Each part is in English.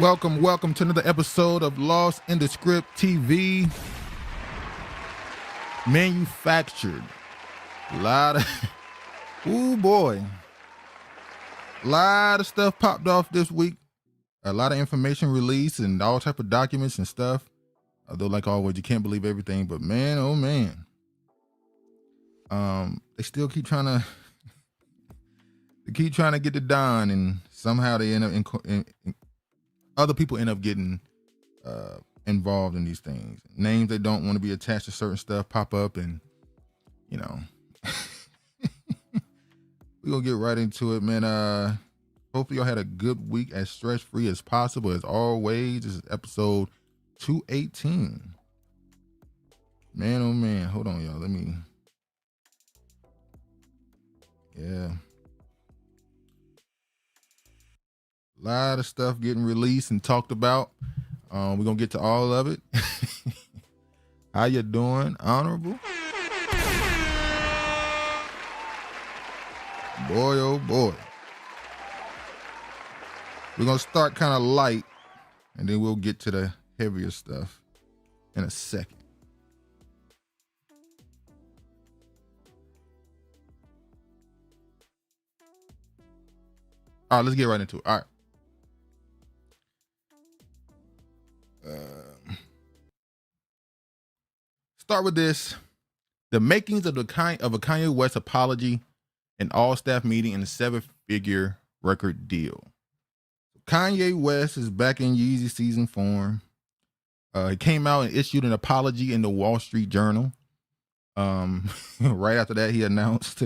Welcome to another episode of Lost in the Script TV. Manufactured. A lot of, ooh boy. A lot of stuff popped off this week. A lot of information released and all type of documents and stuff. Although, like always, you can't believe everything, but man, oh man. They still keep trying to get it done, and somehow they end up in other people end up getting involved in these things. Names they don't want to be attached to certain stuff pop up, and you know, we're gonna get right into it, man. Hopefully y'all had a good week, as stress-free as possible. As always, this is episode 218. Man, oh man, hold on, y'all. Yeah. A lot of stuff getting released and talked about. We're gonna get to all of it. How you doing, Honorable? Boy, oh boy. We're gonna start kind of light, and then we'll get to the heavier stuff in a second. All right, let's get right into it. All right. Start with this: the makings of a Kanye West apology, an all-staff meeting, and a 7-figure record deal. Kanye West is back in Yeezy season form. He came out and issued an apology in the Wall Street Journal. Right after that, he announced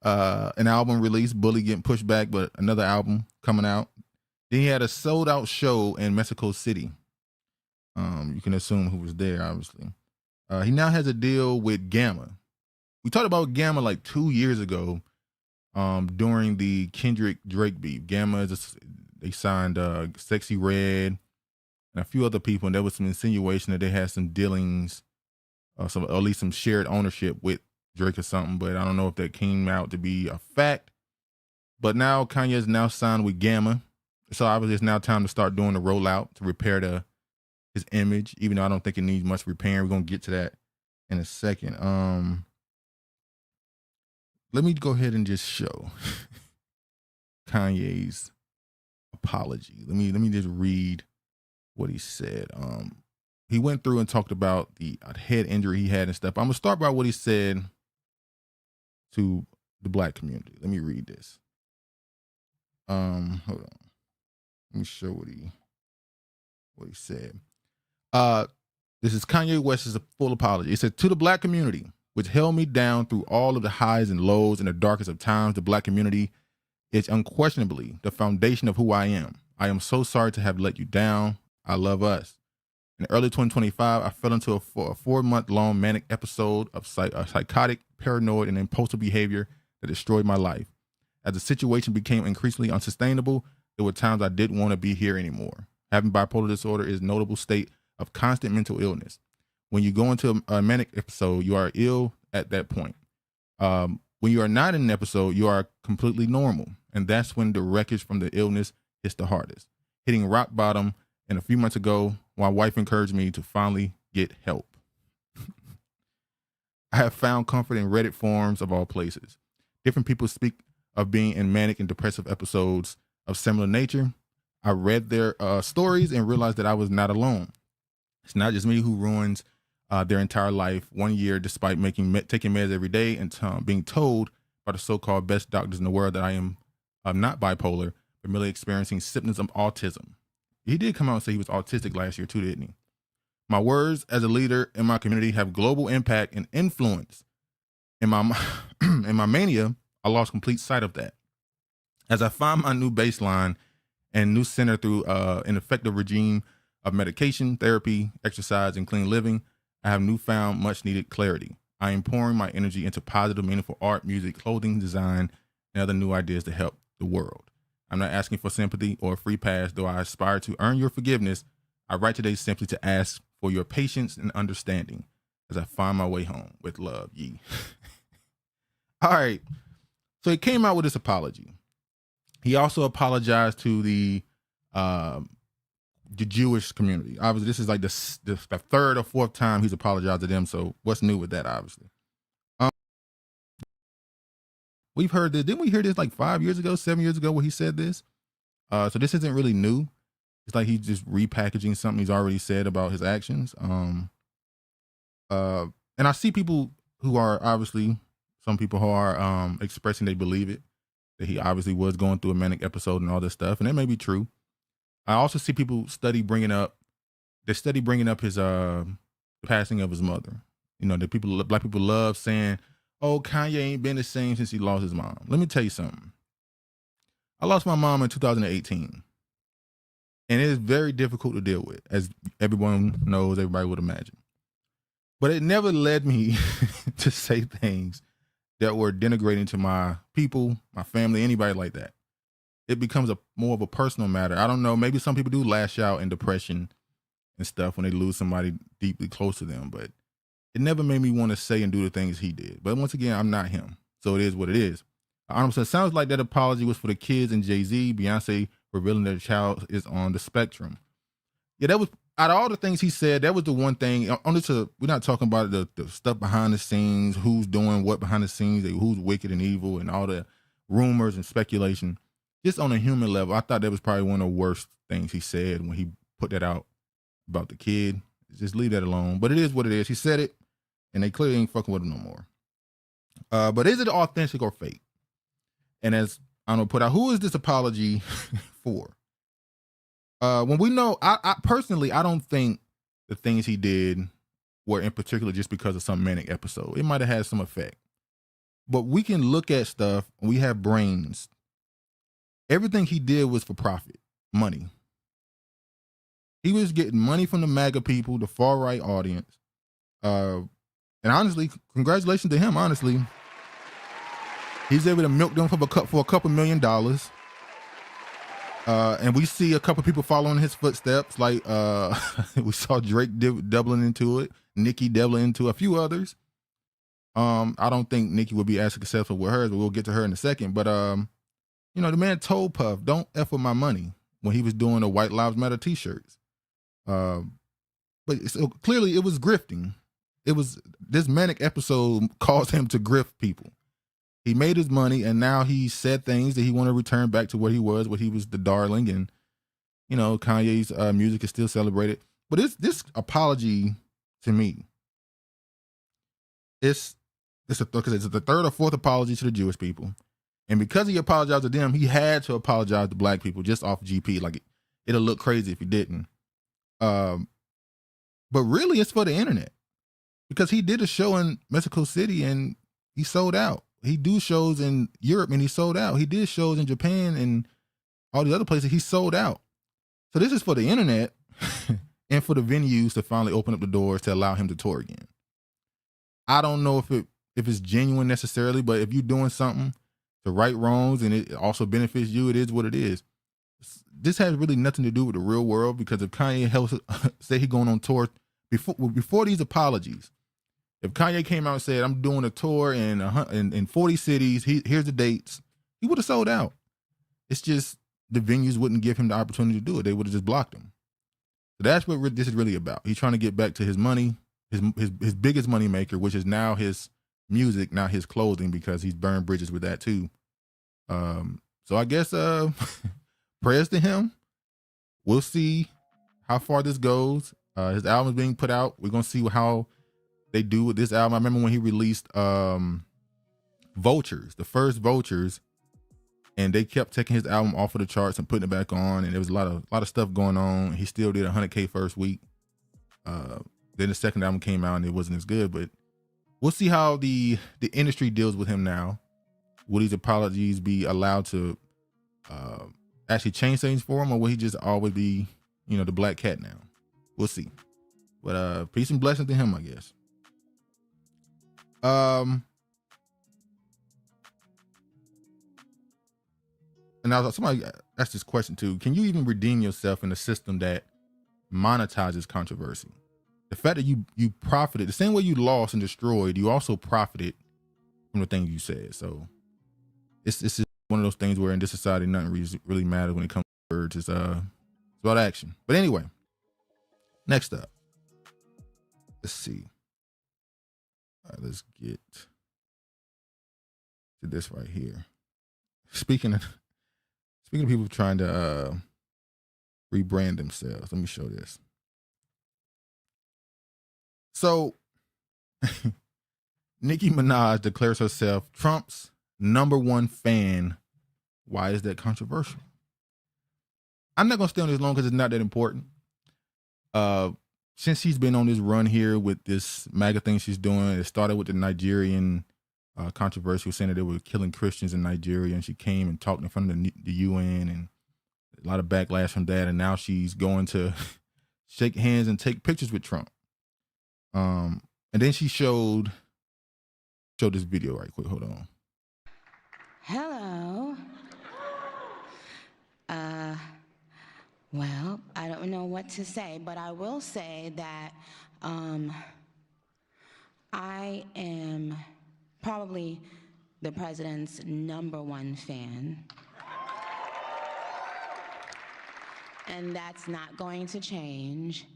an album release, Bully, getting pushed back, but another album coming out. Then he had a sold-out show in Mexico City. You can assume who was there, obviously. He now has a deal with Gamma. We talked about Gamma like 2 years ago during the Kendrick Drake beef. Gamma, they signed Sexy Red and a few other people, and there was some insinuation that they had some dealings, or at least some shared ownership with Drake or something, but I don't know if that came out to be a fact. But now Kanye is now signed with Gamma, so obviously it's now time to start doing the rollout to repair his image, even though I don't think it needs much repairing. We're gonna get to that in a second. Let me go ahead and just show Kanye's apology. Let me just read what he said. He went through and talked about the head injury he had and stuff. I'm gonna start by what he said to the Black community. Let me read this. Hold on. Let me show what he said. This is Kanye West's full apology. It said, "To the Black community, which held me down through all of the highs and lows and the darkest of times, the Black community is unquestionably the foundation of who I am. I am so sorry to have let you down. I love us. In early 2025, I fell into a 4-month-long manic episode of psychotic, paranoid, and impulsive behavior that destroyed my life. As the situation became increasingly unsustainable, there were times I didn't want to be here anymore. Having bipolar disorder is a notable state of constant mental illness. When you go into a manic episode, you are ill at that point. When you are not in an episode, you are completely normal. And that's when the wreckage from the illness hits the hardest. Hitting rock bottom, and a few months ago, my wife encouraged me to finally get help. I have found comfort in Reddit forums of all places. Different people speak of being in manic and depressive episodes of similar nature. I read their stories and realized that I was not alone. It's not just me who ruins their entire life 1 year despite taking meds every day and being told by the so-called best doctors in the world that I am not bipolar, but merely experiencing symptoms of autism." He did come out and say he was autistic last year too, didn't he? "My words as a leader in my community have global impact and influence. In my mania, I lost complete sight of that. As I find my new baseline and new center through an effective regime of medication, therapy, exercise, and clean living, I have newfound much needed clarity. I am pouring my energy into positive, meaningful art, music, clothing, design, and other new ideas to help the world. I'm not asking for sympathy or a free pass, though I aspire to earn your forgiveness. I write today simply to ask for your patience and understanding as I find my way home. With love, Yee." All right. So he came out with this apology. He also apologized to the the Jewish community. Obviously, this is like the third or fourth time he's apologized to them. So what's new with that? Obviously, we've heard this. Didn't we hear this like 5 years ago, 7 years ago, where he said this? So this isn't really new. It's like he's just repackaging something he's already said about his actions. And I see people who are obviously, some people who are expressing they believe it, that he obviously was going through a manic episode and all this stuff, and that may be true. I also see people bringing up his passing of his mother. You know, black people love saying, "Oh, Kanye ain't been the same since he lost his mom." Let me tell you something. I lost my mom in 2018, and it is very difficult to deal with, as everyone knows, everybody would imagine. But it never led me to say things that were denigrating to my people, my family, anybody like that. It becomes more of a personal matter. I don't know. Maybe some people do lash out in depression and stuff when they lose somebody deeply close to them, but it never made me want to say and do the things he did. But once again, I'm not him. So it is what it is. So it sounds like that apology was for the kids and Jay-Z, Beyonce revealing that the child is on the spectrum. Yeah, that was, out of all the things he said, that was the one thing. We're not talking about the stuff behind the scenes, who's doing what behind the scenes, who's wicked and evil, and all the rumors and speculation. Just on a human level, I thought that was probably one of the worst things he said when he put that out about the kid. Just leave that alone. But it is what it is. He said it, and they clearly ain't fucking with him no more. But is it authentic or fake? And as I don't know, put out, who is this apology for? When we know, I personally, I don't think the things he did were in particular just because of some manic episode. It might have had some effect. But we can look at stuff, and we have brains. Everything he did was for profit, money. He was getting money from the MAGA people, the far right audience. And honestly, congratulations to him, honestly. He's able to milk them for a couple $1 million. And we see a couple people following his footsteps, like we saw Drake doubling into it, Nicki doubling into a few others. I don't think Nicki would be as successful with hers, but we'll get to her in a second. But you know, the man told Puff, "Don't F with my money," when he was doing the White Lives Matter t-shirts. But so clearly it was grifting. It was, this manic episode caused him to grift people. He made his money, and now he said things that he wanted to return back to what he was the darling, and you know, Kanye's music is still celebrated. But this apology, to me, it's the third or fourth apology to the Jewish people. And because he apologized to them, he had to apologize to black people just off GP. Like, it'll look crazy if he didn't. But really, it's for the internet, because he did a show in Mexico City and he sold out. He do shows in Europe and he sold out. He did shows in Japan and all the other places. He sold out. So this is for the internet and for the venues to finally open up the doors to allow him to tour again. I don't know if it's genuine necessarily, but if you're doing something to right wrongs and it also benefits you, it is what it is. This has really nothing to do with the real world, because if Kanye say he going on tour before these apologies, if Kanye came out and said, "I'm doing a tour in 40 cities, here's the dates," he would have sold out. It's just the venues wouldn't give him the opportunity to do it. They would have just blocked him. So that's what this is really about. He's trying to get back to his money, his biggest money maker, which is now his music, not his clothing, because he's burned bridges with that too. So I guess prayers to him. We'll see how far this goes. His album is being put out. We're gonna see how they do with this album. I remember when he released Vultures, the first Vultures, and they kept taking his album off of the charts and putting it back on, and there was a lot of stuff going on. He still did 100K first week. Then the second album came out and it wasn't as good, but we'll see how the industry deals with him now. Will these apologies be allowed to actually change things for him, or will he just always be, you know, the black cat now? We'll see. But peace and blessings to him, I guess. And now somebody asked this question too: can you even redeem yourself in a system that monetizes controversy? The fact that you profited the same way you lost and destroyed, you also profited from the things you said. So it's just one of those things where in this society nothing really matters when it comes to words. It's about action. But anyway, next up, let's see. All right, let's get to this right here. Speaking of people trying to rebrand themselves, let me show this. So, Nicki Minaj declares herself Trump's #1 fan. Why is that controversial? I'm not gonna stay on this long because it's not that important. Since she's been on this run here with this MAGA thing she's doing, it started with the Nigerian controversy, saying that they were killing Christians in Nigeria, and she came and talked in front of the UN, and a lot of backlash from that. And now she's going to shake hands and take pictures with Trump. And then she showed this video right quick. Hold on. Hello. Well, I don't know what to say, but I will say that I am probably the president's #1 fan. And that's not going to change.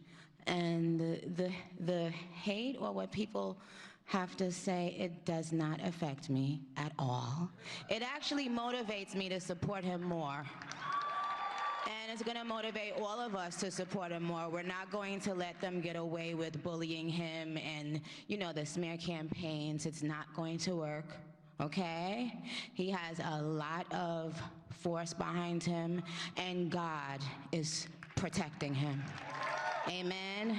And the hate or what people have to say, it does not affect me at all. It actually motivates me to support him more. And it's going to motivate all of us to support him more. We're not going to let them get away with bullying him and, you know, the smear campaigns. It's not going to work, okay? He has a lot of force behind him, and God is protecting him. Amen.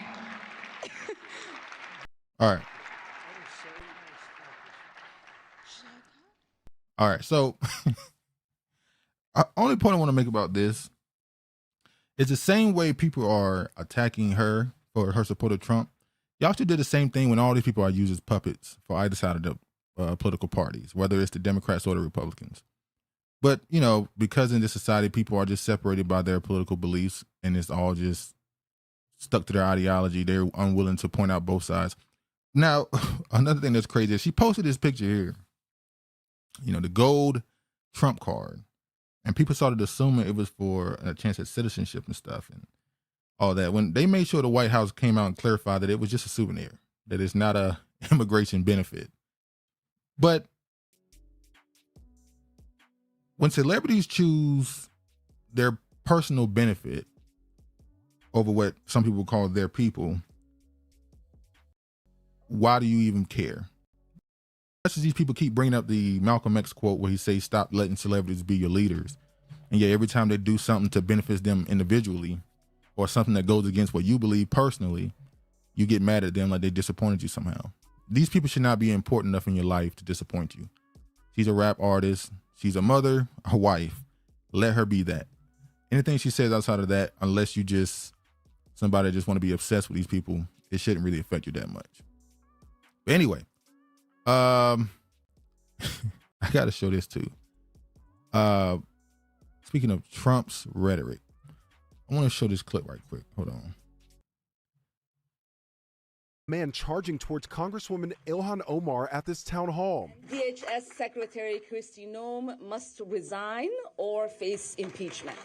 All right. So, only point I want to make about this is the same way people are attacking her for her support of Trump. Y'all should do the same thing when all these people are used as puppets for either side of the political parties, whether it's the Democrats or the Republicans. But, you know, because in this society, people are just separated by their political beliefs, and it's all just stuck to their ideology. They're unwilling to point out both sides. Now, another thing that's crazy is she posted this picture here, you know, the gold Trump card. And people started assuming it was for a chance at citizenship and stuff and all that. When they made sure the White House came out and clarified that it was just a souvenir, that it's not a immigration benefit. But when celebrities choose their personal benefit over what some people call their people, why do you even care? As these people keep bringing up the Malcolm X quote where he says, stop letting celebrities be your leaders. And yet every time they do something to benefit them individually or something that goes against what you believe personally, you get mad at them like they disappointed you somehow. These people should not be important enough in your life to disappoint you. She's a rap artist. She's a mother, a wife. Let her be that. Anything she says outside of that, unless you just somebody that just want to be obsessed with these people, it shouldn't really affect you that much. But anyway, I got to show this too. Speaking of Trump's rhetoric, I want to show this clip right quick. Hold on. Man charging towards Congresswoman Ilhan Omar at this town hall. DHS Secretary Kristi Noem must resign or face impeachment.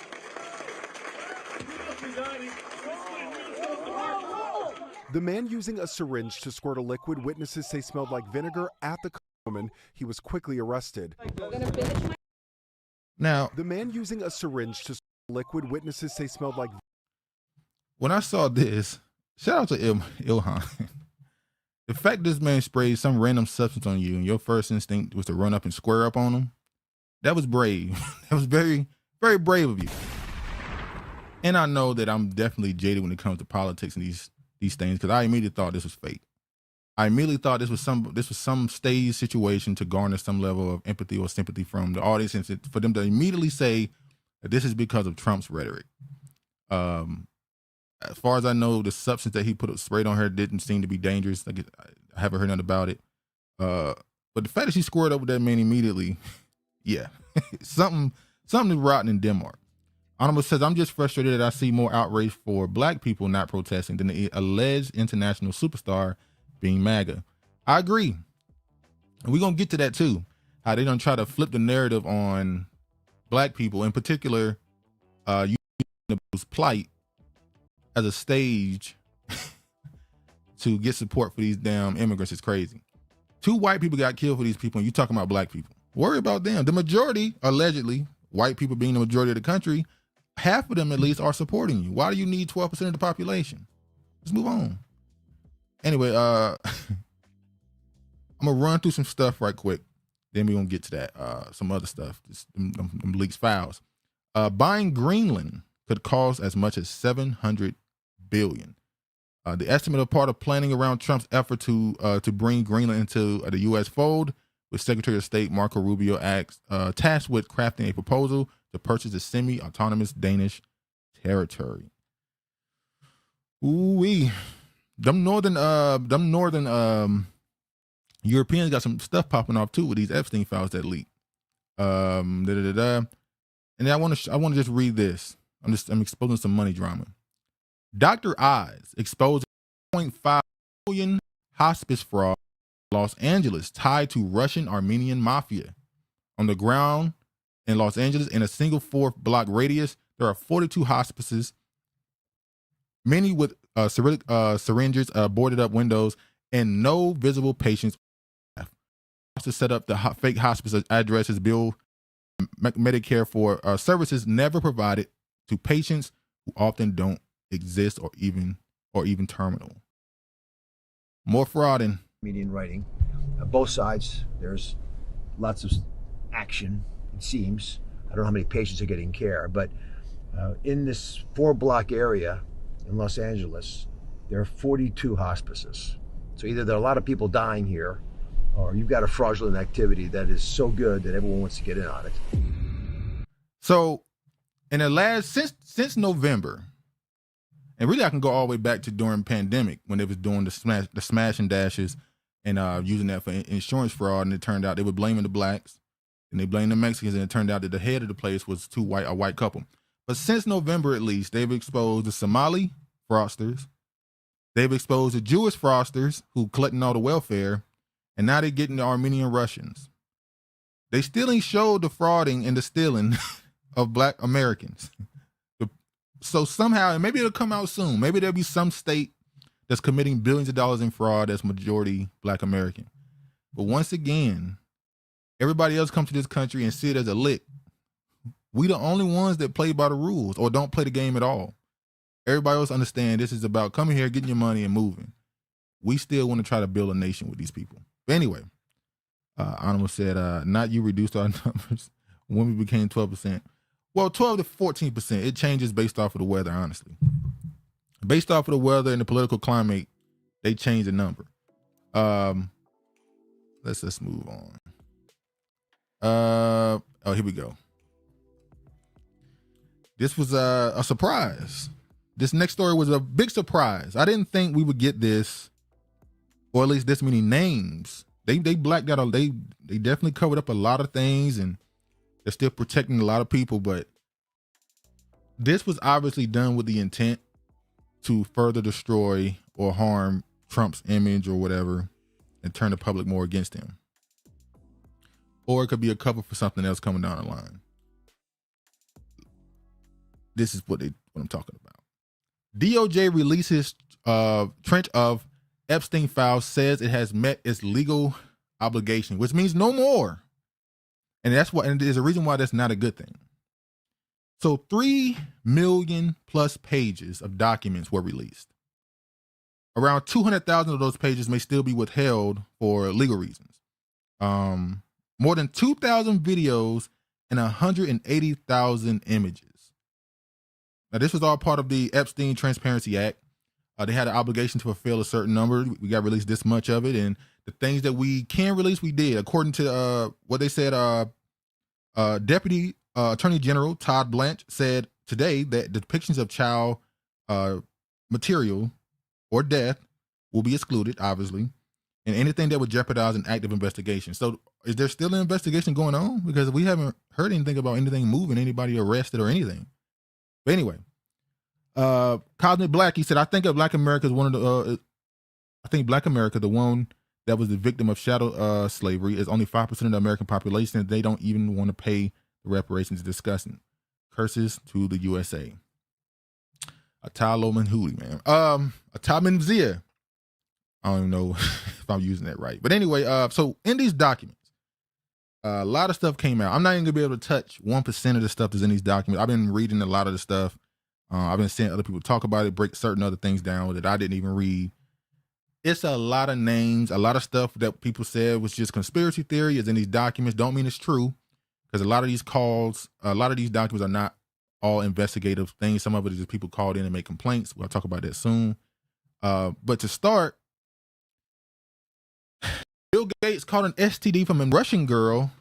The man using a syringe to squirt a liquid witnesses say smelled like vinegar at the woman. He was quickly arrested. Now, the man using a syringe to squirt liquid witnesses say smelled like. When I saw this, shout out to Ilhan. The fact this man sprayed some random substance on you and your first instinct was to run up and square up on him, that was brave. That was very, very brave of you. And I know that I'm definitely jaded when it comes to politics and these things, because I immediately thought this was fake. I immediately thought this was some staged situation to garner some level of empathy or sympathy from the audience, and for them to immediately say that this is because of Trump's rhetoric. As far as I know, the substance that he sprayed on her didn't seem to be dangerous. Like, I haven't heard nothing about it. But the fact that she squared up with that man immediately, yeah, something is rotten in Denmark. Honorable says, I'm just frustrated that I see more outrage for black people not protesting than the alleged international superstar being MAGA. I agree. And we're going to get to that too. How they don't try to flip the narrative on black people. In particular, you plight as a stage to get support for these damn immigrants is crazy. 2 white people got killed for these people, and you talking about black people. Worry about them. The majority, allegedly, white people being the majority of the country, half of them at least are supporting you. Why do you need 12% of the population? Let's move on. Anyway, I'm gonna run through some stuff right quick. Then we're gonna get to that. Some other stuff, them leaks files. Buying Greenland could cost as much as $700 billion. The estimate of part of planning around Trump's effort to bring Greenland into the U.S. fold, with Secretary of State Marco Rubio tasked with crafting a proposal to purchase a semi-autonomous Danish territory. Ooh-wee. Them northern Europeans got some stuff popping off too with these Epstein Files that leak. And then I want to just read this. I'm exposing some money drama. Dr. Oz exposed 1.5 billion hospice fraud in Los Angeles tied to Russian Armenian mafia. On the ground in Los Angeles, in a single 4-block radius, there are 42 hospices, many with syringes, boarded up windows, and no visible patients. To set up the fake hospice addresses, bill Medicare for services never provided to patients who often don't exist or even terminal. More frauding. Median writing. Both sides, there's lots of action, it seems. I don't know how many patients are getting care, but in this 4-block area in Los Angeles, there are 42 hospices. So either there are a lot of people dying here, or you've got a fraudulent activity that is so good that everyone wants to get in on it. So in the since November, and really I can go all the way back to during pandemic when they was doing the smash and dashes and using that for insurance fraud, and it turned out they were blaming the blacks and they blamed the Mexicans, and it turned out that the head of the place was a white couple. But since November, at least, they've exposed the Somali fraudsters, they've exposed the Jewish fraudsters who collecting all the welfare, and now they're getting the Armenian Russians. They still ain't showed the frauding and the stealing of black Americans. So somehow, and maybe it'll come out soon, maybe there'll be some state that's committing billions of dollars in fraud that's majority black American. But once again, everybody else comes to this country and see it as a lick. We the only ones that play by the rules or don't play the game at all. Everybody else understand this is about coming here, getting your money and moving. We still want to try to build a nation with these people. But anyway, Animal said, not you reduced our numbers when we became 12%. Well, 12 to 14%. It changes based off of the weather, honestly. Based off of the weather and the political climate, they change the number. Let's move on. Here we go. This was a surprise. This next story was a big surprise. I didn't think we would get this, or at least this many names. They blacked out. They definitely covered up a lot of things, and they're still protecting a lot of people. But this was obviously done with the intent to further destroy or harm Trump's image or whatever, and turn the public more against him. Or it could be a cover for something else coming down the line. This is what I'm talking about. DOJ releases trench of Epstein Files, says it has met its legal obligation, which means no more. And there's a reason why that's not a good thing. So 3 million plus pages of documents were released. Around 200,000 of those pages may still be withheld for legal reasons. More than 2,000 videos and 180,000 images. Now, this was all part of the Epstein Transparency Act. They had an obligation to fulfill a certain number. We got released this much of it, and the things that we can release, we did. According to what they said, Deputy Attorney General Todd Blanche said today that the depictions of child material or death will be excluded, obviously, and anything that would jeopardize an active investigation. So is there still an investigation going on? Because we haven't heard anything about anything moving, anybody arrested or anything. But anyway, Cosmic Black, he said, I think Black America is one of the, I think Black America, the one that was the victim of shadow slavery, is only 5% of the American population, and they don't even want to pay the reparations. Disgusting. Curses to the USA. Atalo Manhuli, man. Atamanzia. I don't even know if I'm using that right. But anyway, so in these documents, a lot of stuff came out. I'm not even gonna be able to touch 1% of the stuff that's in these documents. I've been reading a lot of the stuff. I've been seeing other people talk about it, break certain other things down that I didn't even read. It's a lot of names, a lot of stuff that people said was just conspiracy theory is in these documents. Don't mean it's true, because a lot of these calls, a lot of these documents are not all investigative things. Some of it is just people called in and make complaints. We'll talk about that soon. But to start, Bill Gates caught an STD from a Russian girl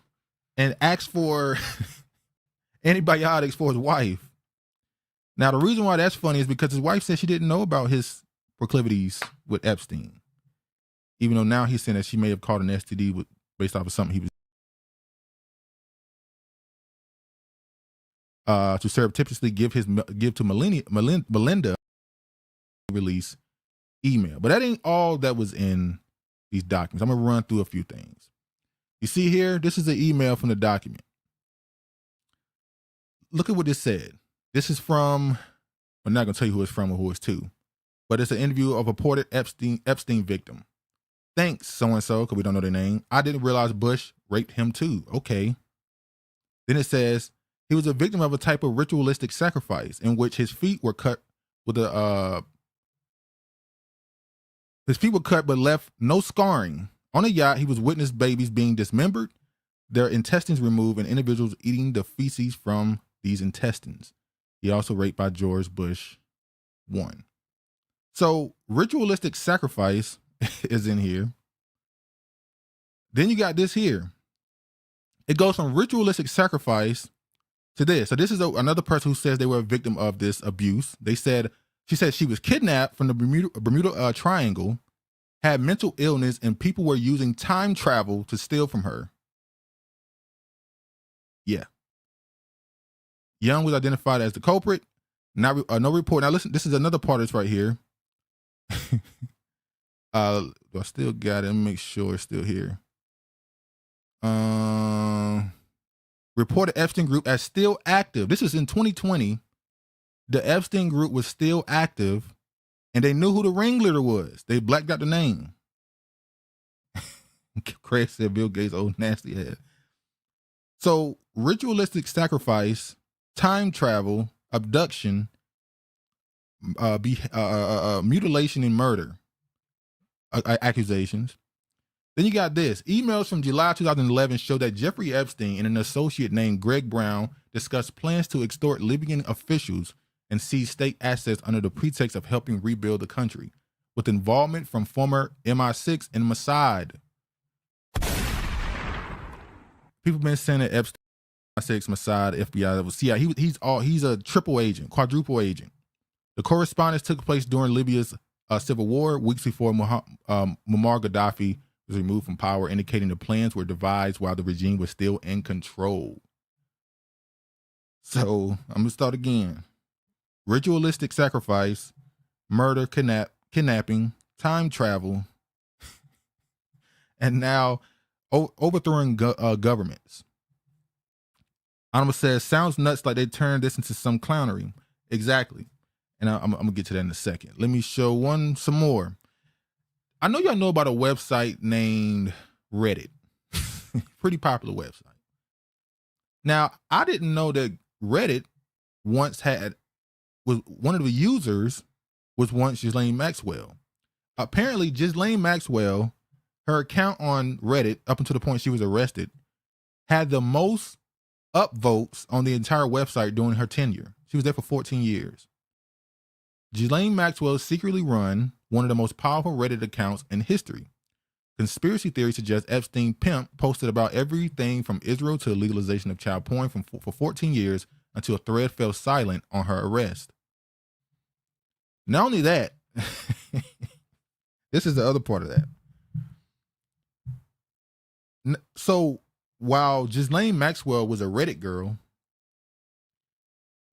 and asked for antibiotics for his wife. Now, the reason why that's funny is because his wife said she didn't know about his proclivities with Epstein, even though now he's saying that she may have caught an STD based off of something he was to surreptitiously give to Melinda release email. But that ain't all that was in these documents. I'm gonna run through a few things. You see here, this is an email from the document. Look at what this said. This is from, I'm not gonna tell you who it's from or who it's to, but it's an interview of a purported Epstein victim. Thanks, so-and-so, because we don't know their name. I didn't realize Bush raped him too. Okay. Then it says, he was a victim of a type of ritualistic sacrifice in which his feet were cut with his feet were cut but left no scarring. On a yacht, he was witnessed babies being dismembered, their intestines removed, and individuals eating the feces from these intestines. He also raped by George Bush 1. So ritualistic sacrifice is in here. Then you got this here. It goes from ritualistic sacrifice to this. So this is another person who says they were a victim of this abuse. She said she was kidnapped from the Bermuda Triangle, had mental illness, and people were using time travel to steal from her. Yeah. Young was identified as the culprit. No report. Now listen, this is another part of this right here. I still got it. Let me make sure it's still here. Reported Epstein group as still active. This is in 2020. The Epstein group was still active, and they knew who the ringleader was. They blacked out the name. Craig said Bill Gates' old nasty head. So ritualistic sacrifice, time travel, abduction, mutilation, and murder accusations. Then you got this. Emails from July 2011 show that Jeffrey Epstein and an associate named Greg Brown discussed plans to extort Libyan officials and seize state assets under the pretext of helping rebuild the country, with involvement from former MI6 and Mossad. People been saying that Epstein, MI6, Mossad, FBI, CIA, he's a triple agent, quadruple agent. The correspondence took place during Libya's civil war, weeks before Muammar Gaddafi was removed from power, indicating the plans were devised while the regime was still in control. So I'm gonna start again. Ritualistic sacrifice, murder, kidnapping, time travel, and now overthrowing governments. Anima says, sounds nuts like they turned this into some clownery. Exactly. And I'm gonna get to that in a second. Let me show some more. I know y'all know about a website named Reddit. Pretty popular website. Now, I didn't know that Reddit was one of the users was once Ghislaine Maxwell. Apparently, Ghislaine Maxwell, her account on Reddit, up until the point she was arrested, had the most upvotes on the entire website during her tenure. She was there for 14 years. Ghislaine Maxwell secretly run one of the most powerful Reddit accounts in history. Conspiracy theory suggests Epstein pimp posted about everything from Israel to the legalization of child porn for 14 years until a thread fell silent on her arrest. Not only that, this is the other part of that. So while Ghislaine Maxwell was a Reddit girl,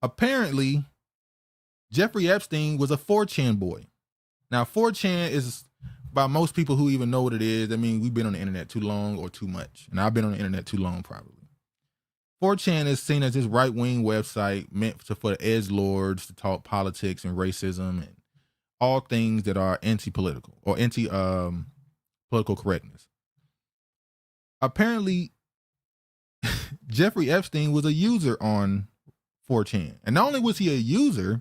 apparently Jeffrey Epstein was a 4chan boy. Now 4chan is, by most people who even know what it is, I mean, we've been on the internet too long or too much. And I've been on the internet too long, probably. 4chan is seen as this right-wing website meant for the edgelords to talk politics and racism and all things that are anti-political or political correctness. Apparently, Jeffrey Epstein was a user on 4chan, and not only was he a user,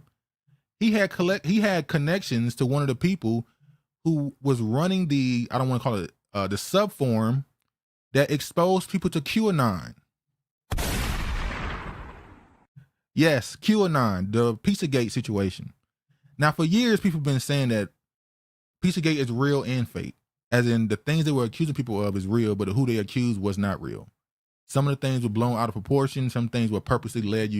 he had connections to one of the people who was running the, I don't want to call it the subforum that exposed people to QAnon. Yes, QAnon, the Pizzagate situation. Now, for years, people have been saying that Pizzagate is real and fake, as in the things they were accusing people of is real, but who they accused was not real. Some of the things were blown out of proportion. Some things were purposely led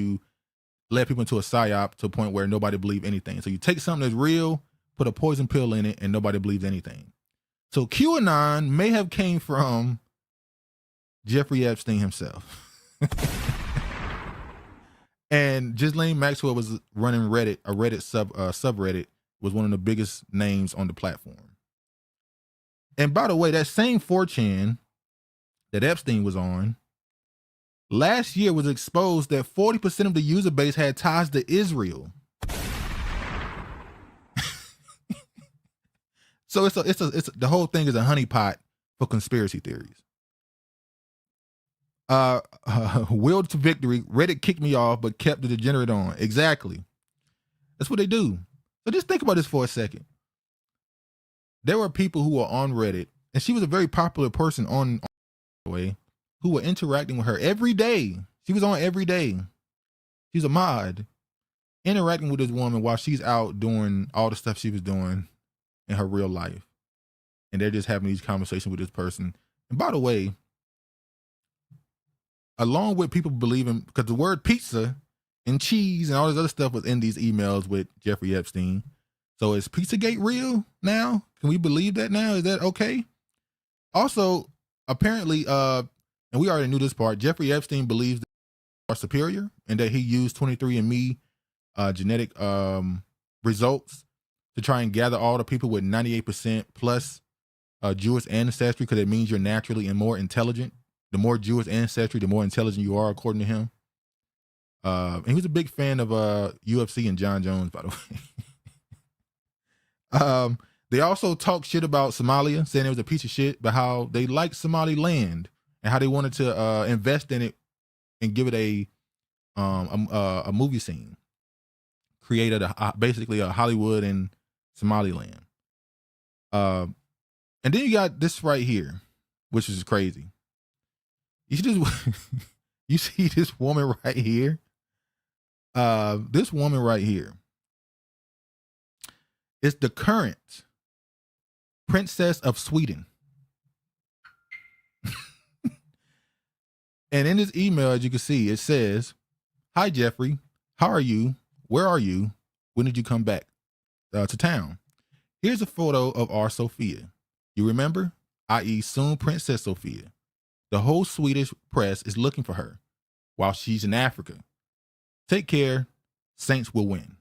people into a psyop to a point where nobody believed anything. So you take something that's real, put a poison pill in it, and nobody believes anything. So QAnon may have came from Jeffrey Epstein himself. And Ghislaine Maxwell was running Reddit, a Reddit subreddit, was one of the biggest names on the platform. And by the way, that same 4chan that Epstein was on, last year was exposed that 40% of the user base had ties to Israel. So it's the whole thing is a honeypot for conspiracy theories. Willed to victory, Reddit kicked me off, but kept the degenerate on. Exactly. That's what they do. So just think about this for a second. There were people who were on Reddit, and she was a very popular person on the way, who were interacting with her every day. She was on every day. She's a mod, interacting with this woman while she's out doing all the stuff she was doing in her real life. And they're just having these conversations with this person. And by the way, along with people believing, because the word pizza and cheese and all this other stuff was in these emails with Jeffrey Epstein. So is Pizzagate real now? Can we believe that now? Is that okay? Also, apparently, and we already knew this part, Jeffrey Epstein believes that they are superior and that he used 23andMe genetic results to try and gather all the people with 98% plus Jewish ancestry, because it means you're naturally and more intelligent. The more Jewish ancestry, the more intelligent you are, according to him. And he was a big fan of UFC and John Jones, by the way. They also talked shit about Somalia, saying it was a piece of shit, but how they liked Somaliland and how they wanted to invest in it and give it a movie scene. Created basically a Hollywood in Somaliland. And then you got this right here, which is crazy. You see this woman right here. This woman right here is the current princess of Sweden. And in this email, as you can see, it says, "Hi, Jeffrey. How are you? Where are you? When did you come back to town? Here's a photo of our Sophia. You remember? I.e. soon Princess Sophia. The whole Swedish press is looking for her while she's in Africa. Take care. Saints will win."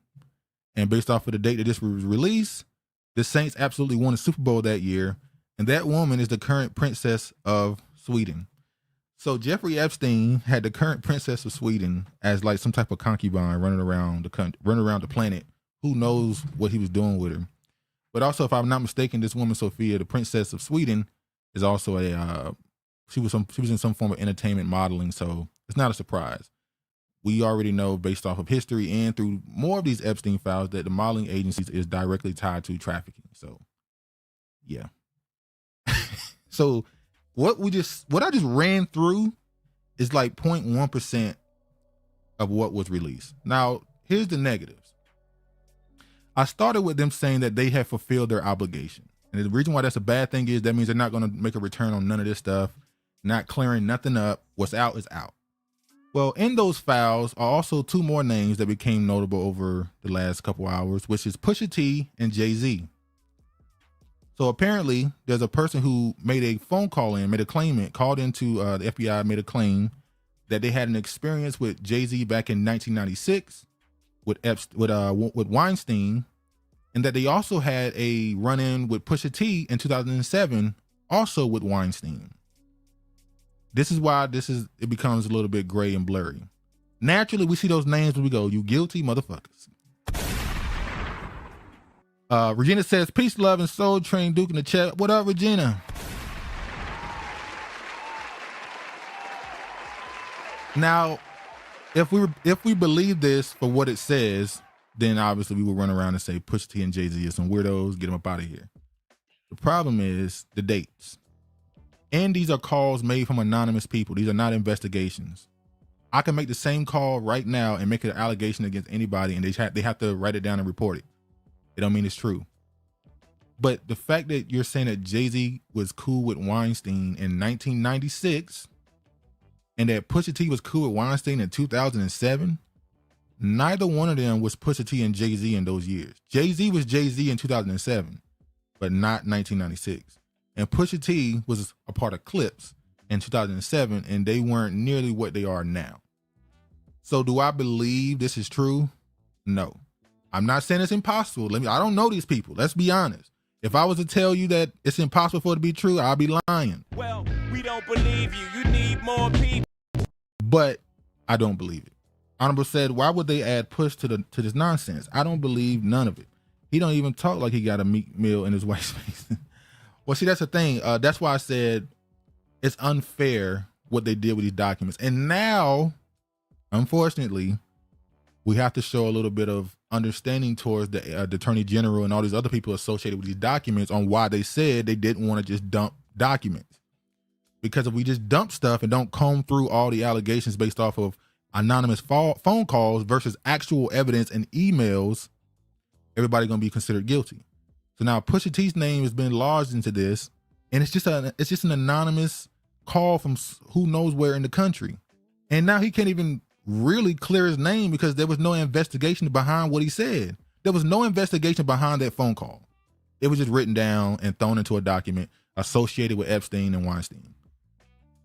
And based off of the date that this was released, the Saints absolutely won the Super Bowl that year. And that woman is the current princess of Sweden. So Jeffrey Epstein had the current princess of Sweden as like some type of concubine running around the country, running around the planet. Who knows what he was doing with her? But also, if I'm not mistaken, this woman Sophia, the princess of Sweden, is also she was in some form of entertainment modeling. So it's not a surprise. We already know, based off of history and through more of these Epstein files, that the modeling agencies is directly tied to trafficking. So, yeah. So what I just ran through is like 0.1% of what was released. Now, here's the negatives. I started with them saying that they have fulfilled their obligation. And the reason why that's a bad thing is that means they're not going to make a return on none of this stuff, not clearing nothing up. What's out is out. Well, in those files are also two more names that became notable over the last couple hours, which is Pusha T and Jay-Z. So apparently there's a person who made a phone call in, made a claimant, called into the FBI, made a claim that they had an experience with Jay-Z back in 1996 with Weinstein, and that they also had a run-in with Pusha T in 2007, also with Weinstein. this is why it becomes a little bit gray and blurry. Naturally, we see those names when we go, you guilty motherfuckers. Regina says, peace, love, and soul train Duke in the chat. What up, Regina? Now, if we believe this for what it says, then obviously we will run around and say Pusha T and Jay-Z are some weirdos, get them up out of here. The problem is the dates. And these are calls made from anonymous people. These are not investigations. I can make the same call right now and make an allegation against anybody, and they have to write it down and report it. It don't mean it's true. But the fact that you're saying that Jay-Z was cool with Weinstein in 1996 and that Pusha T was cool with Weinstein in 2007, neither one of them was Pusha T and Jay-Z in those years. Jay-Z was Jay-Z in 2007, but not 1996. And Pusha T was a part of Clips in 2007, and they weren't nearly what they are now. So do I believe this is true? No. I'm not saying it's impossible. I don't know these people. Let's be honest. If I was to tell you that it's impossible for it to be true, I'll be lying. Well, we don't believe you. You need more people. But I don't believe it. Honorable said, why would they add Push to this nonsense? I don't believe none of it. He don't even talk like he got a meat meal in his white space. Well, see, that's the thing. That's why I said it's unfair what they did with these documents. And now, unfortunately, we have to show a little bit of understanding towards the Attorney General and all these other people associated with these documents on why they said they didn't want to just dump documents. Because if we just dump stuff and don't comb through all the allegations based off of anonymous phone calls versus actual evidence and emails, everybody's going to be considered guilty. So now Pusha T's name has been lodged into this, and it's just an anonymous call from who knows where in the country. And now he can't even really clear his name because there was no investigation behind what he said. There was no investigation behind that phone call. It was just written down and thrown into a document associated with Epstein and Weinstein.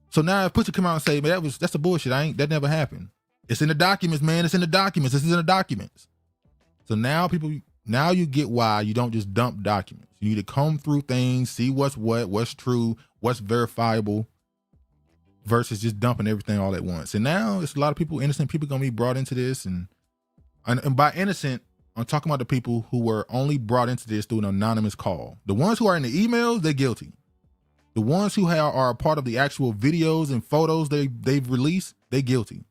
So now if Pusha come out and say, man, that's a bullshit. That never happened. It's in the documents, man. It's in the documents. This is in the documents. So now you get why you don't just dump documents. You need to comb through things, see what's true, what's verifiable, versus just dumping everything all at once. And now it's a lot of people, innocent people, gonna be brought into this. And by innocent, I'm talking about the people who were only brought into this through an anonymous call. The ones who are in the emails, they're guilty. The ones who are a part of the actual videos and photos they've released, they're guilty.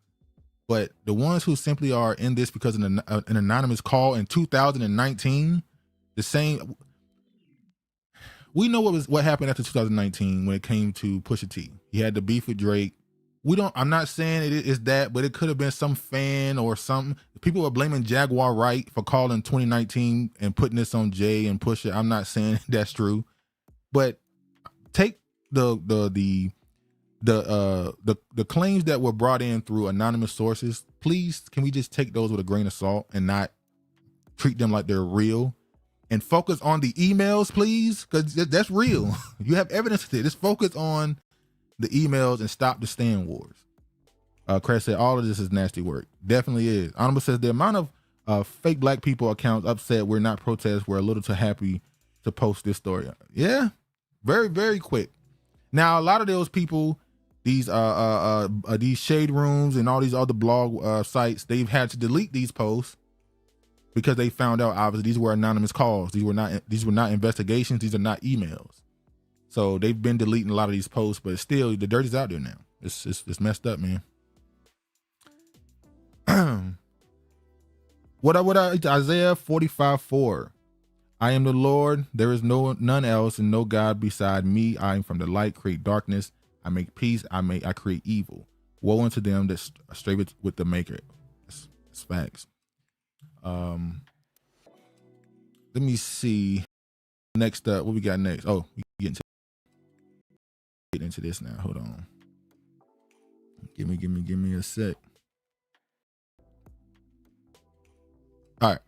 But the ones who simply are in this because of an anonymous call in 2019, the same. We know what happened after 2019 when it came to Pusha T. He had the beef with Drake. I'm not saying it is that, but it could have been some fan or something. People are blaming Jaguar Wright for calling 2019 and putting this on Jay and Pusha. I'm not saying that's true, but take the claims that were brought in through anonymous sources. Please, can we just take those with a grain of salt and not treat them like they're real? And focus on the emails, please, because that's real. You have evidence of it. Just focus on the emails and stop the stand wars. Craig said, all of this is nasty work. Definitely is. Honorable says, the amount of fake black people accounts upset we're not protests. We're a little too happy to post this story. Yeah, very, very quick. Now, a lot of those people, these shade rooms and all these other blog sites, they've had to delete these posts because they found out obviously these were anonymous calls. These were not investigations. These are not emails. So they've been deleting a lot of these posts, but still the dirt is out there now. It's messed up, man. What up? Isaiah 45:4. I am the Lord, there is none else, and no God beside me. I am from the light, create darkness. I make peace, I create evil. Woe unto them that stray with the maker. It's facts. Let me see. Next up, what we got next? Oh, we get into this now. Hold on. Give me a sec. All right.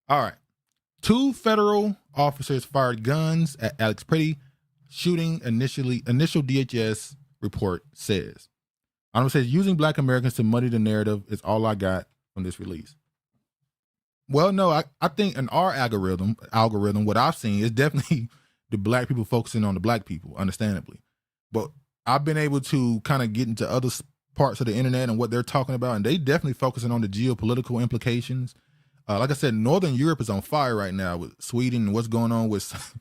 All right. 2 federal officers fired guns at Alex Pretty shooting. Initial DHS report says. Honorable says, using Black Americans to muddy the narrative is all I got from this release. Well, no, I think in our algorithm, what I've seen is definitely the black people focusing on the black people, understandably. But I've been able to kind of get into other parts of the internet and what they're talking about, and they definitely focusing on the geopolitical implications. Like I said, Northern Europe is on fire right now with Sweden and what's going on with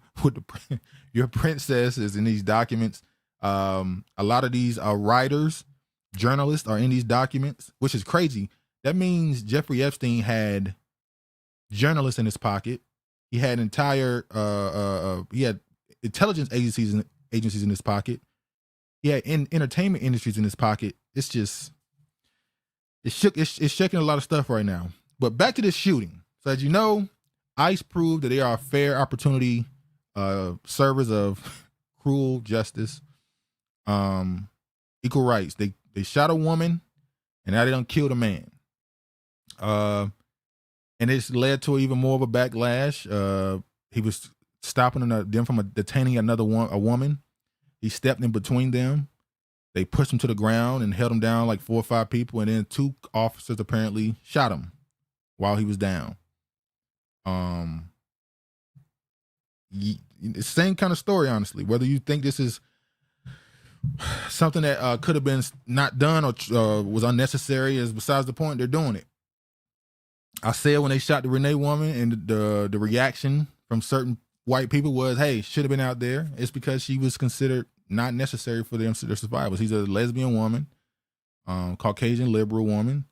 your princess is in these documents. A lot of these writers, journalists are in these documents, which is crazy. That means Jeffrey Epstein had journalists in his pocket. He had entire he had intelligence agencies in his pocket. He had entertainment industries in his pocket. It's just it's shaking a lot of stuff right now. But back to this shooting. So as you know, ICE proved that they are fair opportunity servers of cruel justice, equal rights. They shot a woman, and now they done killed a man. And it's led to even more of a backlash. He was stopping them from detaining a woman. He stepped in between them. They pushed him to the ground and held him down like 4 or 5 people, and then 2 officers apparently shot him while he was down. It's the same kind of story, honestly. Whether you think this is something that could have been not done or was unnecessary is besides the point. They're doing it. I said when they shot the Renee woman, and the reaction from certain white people was, hey, should have been out there. It's because she was considered not necessary for their survivors. He's a lesbian woman, Caucasian liberal woman.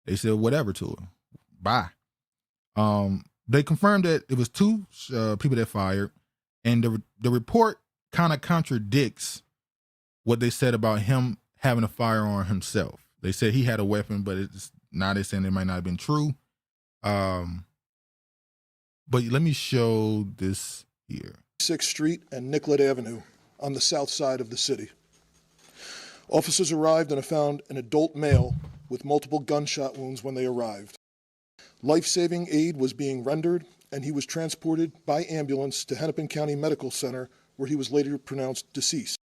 They said whatever to her. Bye. They confirmed that it was 2 people that fired, and the report kind of contradicts what they said about him having a firearm himself. They said he had a weapon, but now they're saying it might not have been true. But let me show this here. 6th Street and Nicollet Avenue on the south side of the city. Officers arrived and found an adult male with multiple gunshot wounds when they arrived. Life-saving aid was being rendered, and he was transported by ambulance to Hennepin County Medical Center, where he was later pronounced deceased.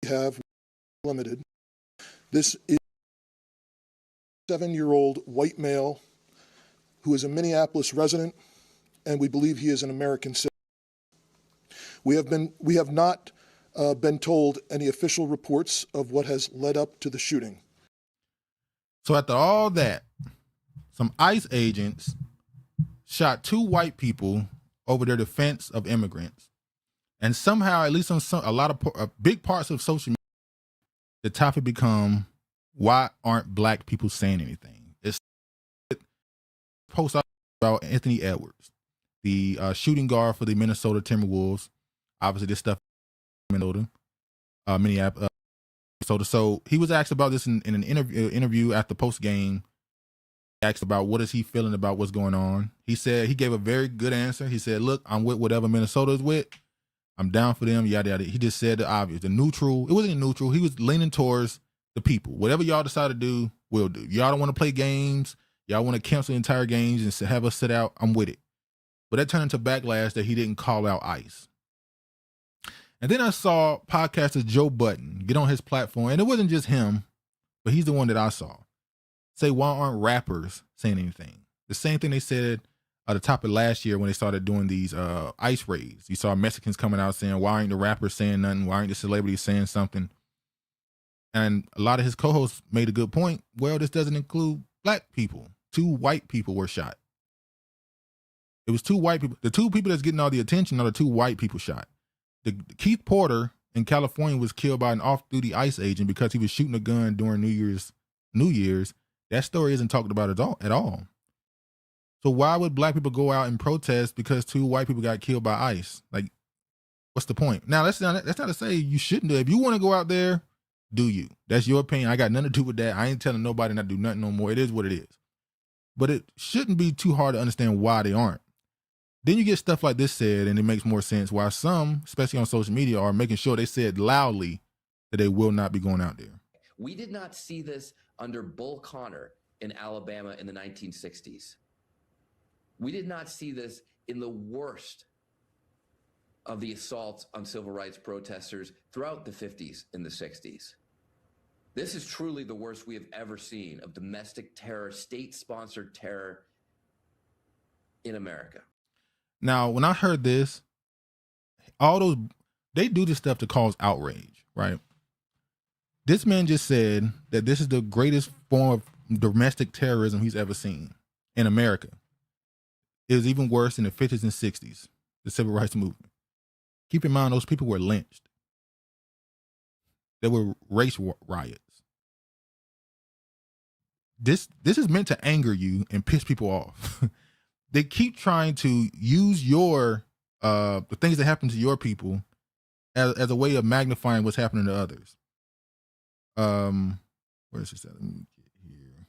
We have limited. This is a 7-year-old white male who is a Minneapolis resident, and we believe he is an American citizen. We have not been told any official reports of what has led up to the shooting. So after all that, some ICE agents shot 2 white people over their defense of immigrants, and somehow, at least on a lot of big parts of social media, the topic become, why aren't black people saying anything? It's post about Anthony Edwards, the shooting guard for the Minnesota Timberwolves. Obviously, this stuff in Minneapolis. So he was asked about this in an interview at the post game. He asked about what is he feeling about what's going on. He said he gave a very good answer. He said, "Look, I'm with whatever Minnesota is with. I'm down for them." Yada yada. He just said the obvious, the neutral. It wasn't neutral. He was leaning towards the people. Whatever y'all decide to do, we'll do. Y'all don't want to play games. Y'all want to cancel the entire games and have us sit out. I'm with it. But that turned into backlash that he didn't call out ICE. And then I saw podcaster Joe Budden get on his platform, and it wasn't just him, but he's the one that I saw, say, why aren't rappers saying anything? The same thing they said at the top of last year when they started doing these ICE raids. You saw Mexicans coming out saying, why aren't the rappers saying nothing? Why aren't the celebrities saying something? And a lot of his co-hosts made a good point. Well, this doesn't include black people. 2 white people were shot. It was 2 white people. The 2 people that's getting all the attention are the 2 white people shot. The Keith Porter in California was killed by an off-duty ICE agent because he was shooting a gun during New Year's. That story isn't talked about at all. So why would black people go out and protest because 2 white people got killed by ICE? Like, what's the point? Now, that's not to say you shouldn't do it. If you want to go out there, do you. That's your opinion. I got nothing to do with that. I ain't telling nobody not to do nothing no more. It is what it is. But it shouldn't be too hard to understand why they aren't. Then you get stuff like this said, and it makes more sense why some, especially on social media, are making sure they said loudly that they will not be going out there. We did not see this under Bull Connor in Alabama in the 1960s. We did not see this in the worst of the assaults on civil rights protesters throughout the 50s and the 60s. This is truly the worst we have ever seen of domestic terror, state-sponsored terror in America. Now, when I heard this, they do this stuff to cause outrage, right? This man just said that this is the greatest form of domestic terrorism he's ever seen in America. It was even worse in the 50s and 60s, the civil rights movement. Keep in mind, those people were lynched. There were race riots. This is meant to anger you and piss people off. They keep trying to use the things that happen to your people as a way of magnifying what's happening to others. Where's this at? Let me get here.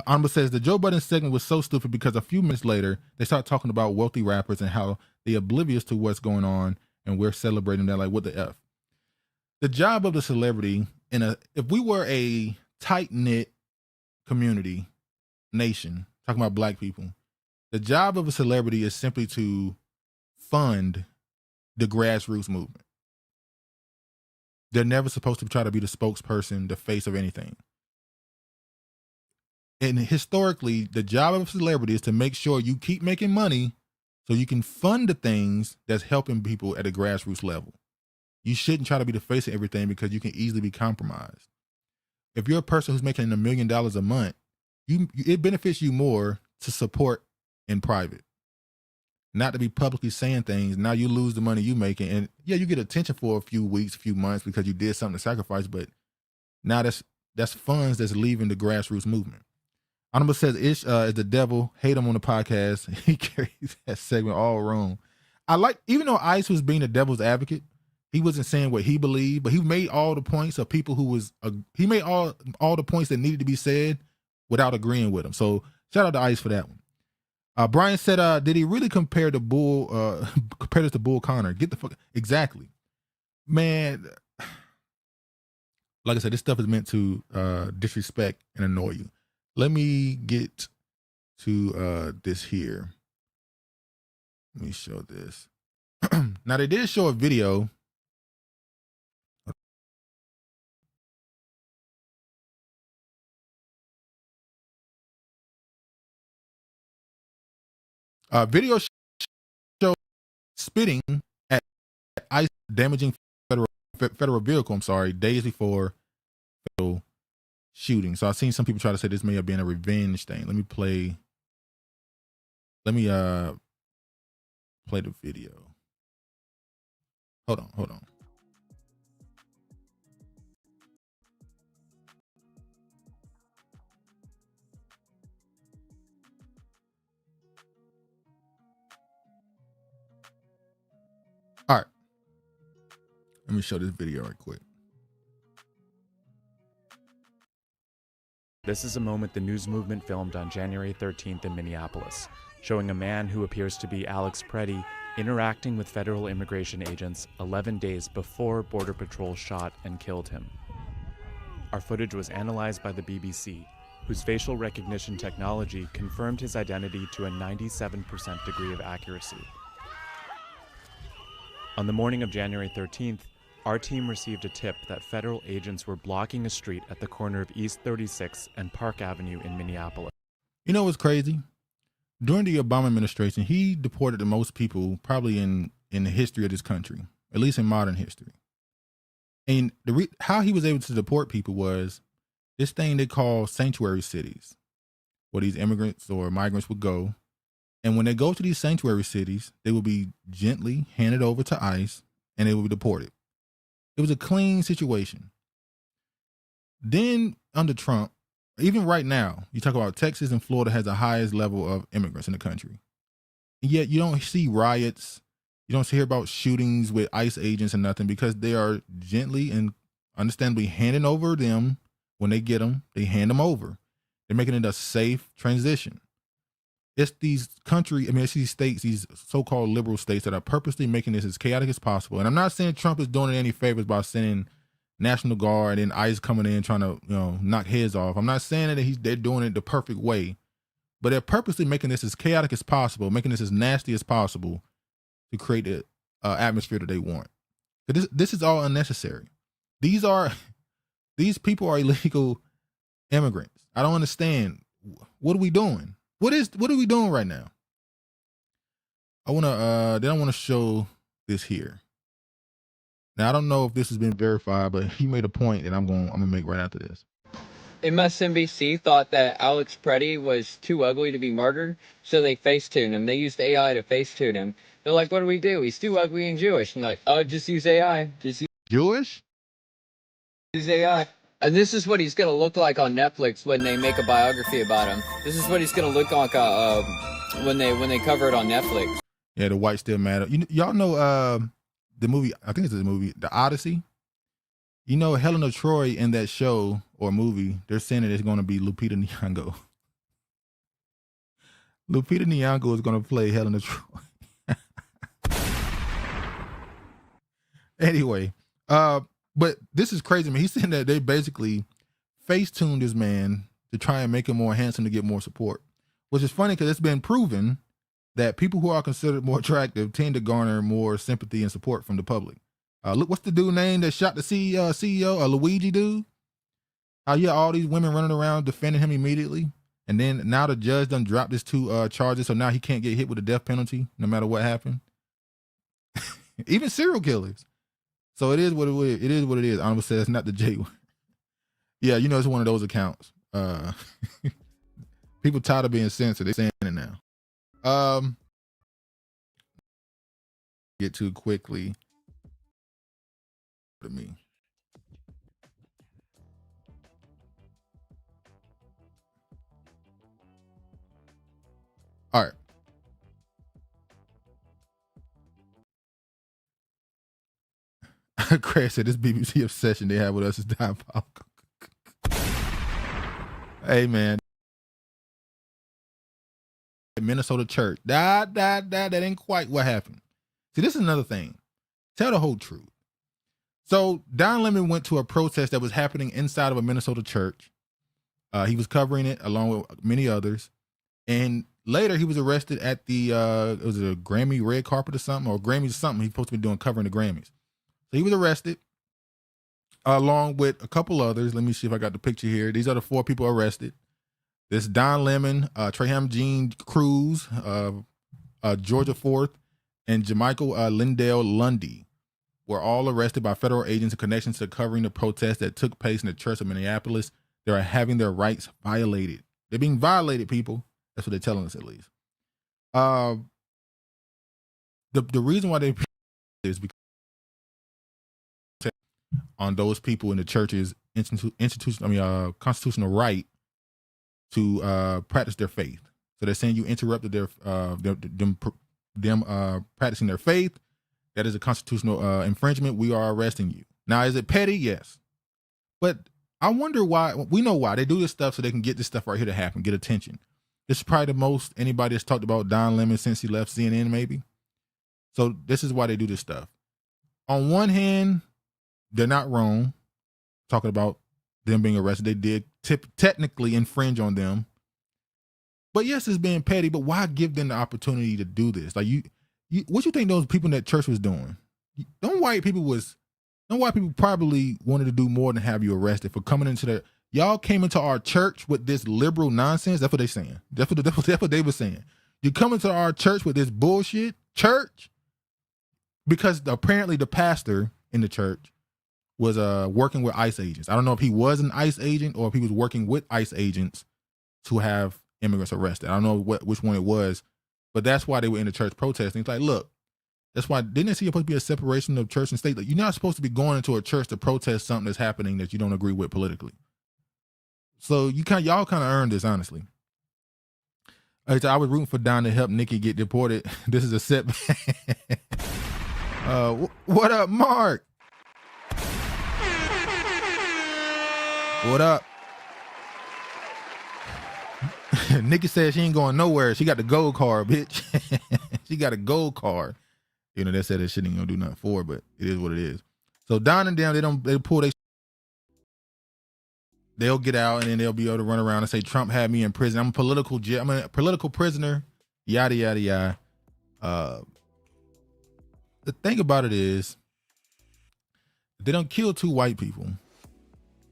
Honorable says the Joe Budden segment was so stupid because a few minutes later they start talking about wealthy rappers and how they're oblivious to what's going on, and we're celebrating that like what the F. The job of the celebrity if we were a tight-knit community, nation, talking about black people, the job of a celebrity is simply to fund the grassroots movement. They're never supposed to try to be the spokesperson, the face of anything. And historically, the job of a celebrity is to make sure you keep making money so you can fund the things that's helping people at a grassroots level. You shouldn't try to be the face of everything because you can easily be compromised. If you're a person who's making $1 million a month, it benefits you more to support in private, not to be publicly saying things. Now you lose the money you making, and yeah, you get attention for a few weeks, a few months because you did something to sacrifice, but now that's funds that's leaving the grassroots movement. Honorable says Ish is the devil. Hate him on the podcast. He carries that segment all wrong. Even though Ice was being the devil's advocate, he wasn't saying what he believed, but he made all the points of people he made all the points that needed to be said without agreeing with him. So shout out to Ice for that one. Brian said, did he really compare this to Bull Connor? Get the fuck exactly, man. Like I said, this stuff is meant to disrespect and annoy you. Let me get to this here. Let me show this. Now they did show a video. Video show spitting at ICE damaging federal vehicle. Days before federal shooting. So I've seen some people try to say this may have been a revenge thing. Let me play the video. Hold on. All right. Let me show this video right quick. This is a moment the news movement filmed on January 13th in Minneapolis, showing a man who appears to be Alex Preddy interacting with federal immigration agents 11 days before Border Patrol shot and killed him. Our footage was analyzed by the BBC, whose facial recognition technology confirmed his identity to a 97% degree of accuracy. On the morning of January 13th, our team received a tip that federal agents were blocking a street at the corner of East 36 and Park Avenue in Minneapolis. You know what's crazy? During the Obama administration, he deported the most people probably in the history of this country, at least in modern history. And how he was able to deport people was this thing they call sanctuary cities, where these immigrants or migrants would go. And when they go to these sanctuary cities, they will be gently handed over to ICE and they will be deported. It was a clean situation. Then under Trump, even right now, you talk about Texas and Florida has the highest level of immigrants in the country. And yet you don't see riots. You don't hear about shootings with ICE agents and nothing because they are gently and understandably handing over them. When they get them, they hand them over. They're making it a safe transition. It's these states, these so-called liberal states that are purposely making this as chaotic as possible. And I'm not saying Trump is doing it any favors by sending National Guard and ICE coming in trying to, knock heads off. I'm not saying that they're doing it the perfect way, but they're purposely making this as chaotic as possible, making this as nasty as possible to create the atmosphere that they want. This is all unnecessary. These people are illegal immigrants. I don't understand. What are we doing? What are we doing right now? I want to show this here. Now I don't know if this has been verified, but he made a point that I'm gonna make right after this. MSNBC thought that Alex Preddy was too ugly to be murdered, so they facetuned him. They used AI to facetune him. They're like, what do we do? He's too ugly and Jewish. And like, oh, just use AI. Just Jewish? use AI. And this is what he's going to look like on Netflix when they make a biography about him. This is what he's going to look like when they cover it on Netflix. Yeah, the white still matter. Y'all know the movie, I think it's the movie, The Odyssey? You know, Helen of Troy in that show or movie, they're saying that it's going to be Lupita Nyong'o. Lupita Nyong'o is going to play Helen of Troy. Anyway, but this is crazy, man. He's saying that they basically face-tuned this man to try and make him more handsome to get more support, which is funny because it's been proven that people who are considered more attractive tend to garner more sympathy and support from the public. Look, what's the dude name that shot the CEO, Luigi dude? Yeah, all these women running around defending him immediately. And then now the judge done dropped his 2 charges, so now he can't get hit with the death penalty no matter what happened. Even serial killers. So it is what it is. It is what it is. I would say it's not the J word. Yeah, you know, it's one of those accounts. People tired of being censored. They're saying it now. Get too quickly to me. All right. Craig said this BBC obsession they have with us is diabolical. Hey man, Minnesota church. That ain't quite what happened. See, this is another thing. Tell the whole truth. So Don Lemon went to a protest that was happening inside of a Minnesota church. He was covering it along with many others. And later he was arrested at the, it was a Grammy red carpet or something, or Grammys or something. He's supposed to be doing covering the Grammys. So he was arrested along with a couple others. Let me see if I got the picture here. These are the 4 people arrested. This Don Lemon, Traham Jean Cruz, Georgia Forth, and Jamichael Lindell Lundy were all arrested by federal agents in connection to covering the protest that took place in the church of Minneapolis. They are having their rights violated. They're being violated, people. That's what they're telling us, at least. The reason why they is because on those people in the church's constitutional right to practice their faith. So they're saying you interrupted them practicing their faith. That is a constitutional infringement. We are arresting you. Now, is it petty? Yes. But I wonder why. We know why. They do this stuff so they can get this stuff right here to happen, get attention. This is probably the most anybody has talked about Don Lemon since he left CNN, maybe. So this is why they do this stuff. On one hand, they're not wrong talking about them being arrested. They did technically infringe on them. But yes, it's being petty, but why give them the opportunity to do this? Like what you think those people in that church was doing? Them white people probably wanted to do more than have you arrested for coming into the, y'all came into our church with this liberal nonsense. That's what they're saying. That's what they were saying. You come into our church with this bullshit church because apparently the pastor in the church was working with ICE agents. I don't know if he was an ICE agent or if he was working with ICE agents to have immigrants arrested. I don't know which one it was, but that's why they were in the church protesting. It's like, look, that's why, didn't they see supposed to be a separation of church and state? Like, you're not supposed to be going into a church to protest something that's happening that you don't agree with politically. So y'all kind of earned this, honestly. So I was rooting for Don to help Nicki get deported. This is a setback. What up, Mark? What up? Nicki said she ain't going nowhere. She got the gold card, bitch. She got a gold card. You know, they said that shit ain't gonna do nothing for her, but it is what it is. So Don and them, they pull they'll get out and then they'll be able to run around and say Trump had me in prison. I'm a political prisoner. Yada yada yada. the thing about it is, they don't kill 2 white people. And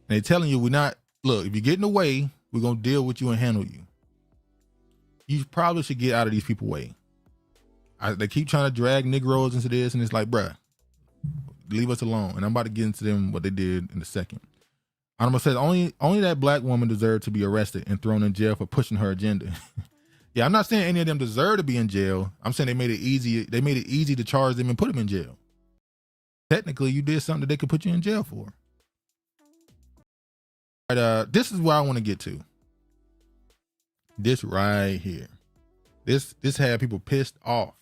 they're telling you, look, if you're getting away, we're going to deal with you and handle you. You probably should get out of these people's way. They keep trying to drag Negroes into this, and it's like, bruh, leave us alone. And I'm about to get into them what they did in a second. Anima says only that black woman deserved to be arrested and thrown in jail for pushing her agenda. Yeah, I'm not saying any of them deserve to be in jail. I'm saying they made it easy. They made it easy to charge them and put them in jail. Technically, you did something that they could put you in jail for. But this is where I want to get to. This right here. This had people pissed off.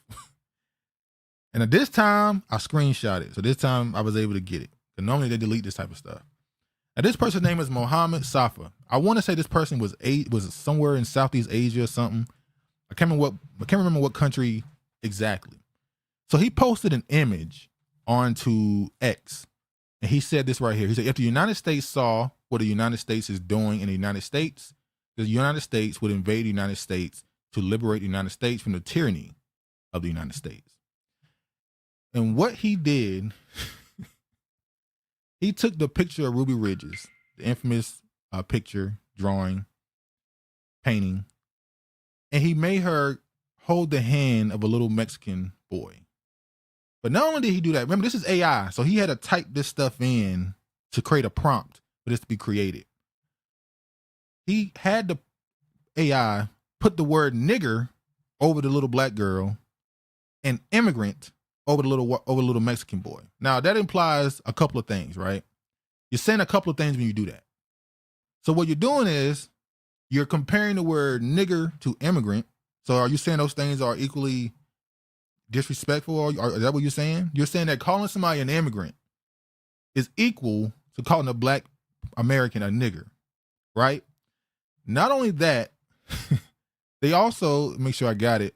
And at this time, I screenshot it. So this time I was able to get it. Because normally they delete this type of stuff. Now this person's name is Mohammed Safa. I want to say this person was somewhere in Southeast Asia or something. I can't remember what country exactly. So he posted an image onto X. And he said this right here. He said, if the United States saw what the United States is doing in the United States, the United States would invade the United States to liberate the United States from the tyranny of the United States. And what he did, he took the picture of Ruby Ridges, the infamous picture, drawing, painting, and he made her hold the hand of a little Mexican boy. But not only did he do that, remember this is AI, so he had to type this stuff in to create a prompt for this to be created. He had the AI put the word nigger over the little black girl and immigrant over the little Mexican boy. Now that implies a couple of things, right? You're saying a couple of things when you do that. So what you're doing is you're comparing the word nigger to immigrant. So are you saying those things are equally disrespectful? Or is that what you're saying? You're saying that calling somebody an immigrant is equal to calling a black American a nigger, right? Not only that, they also, make sure I got it.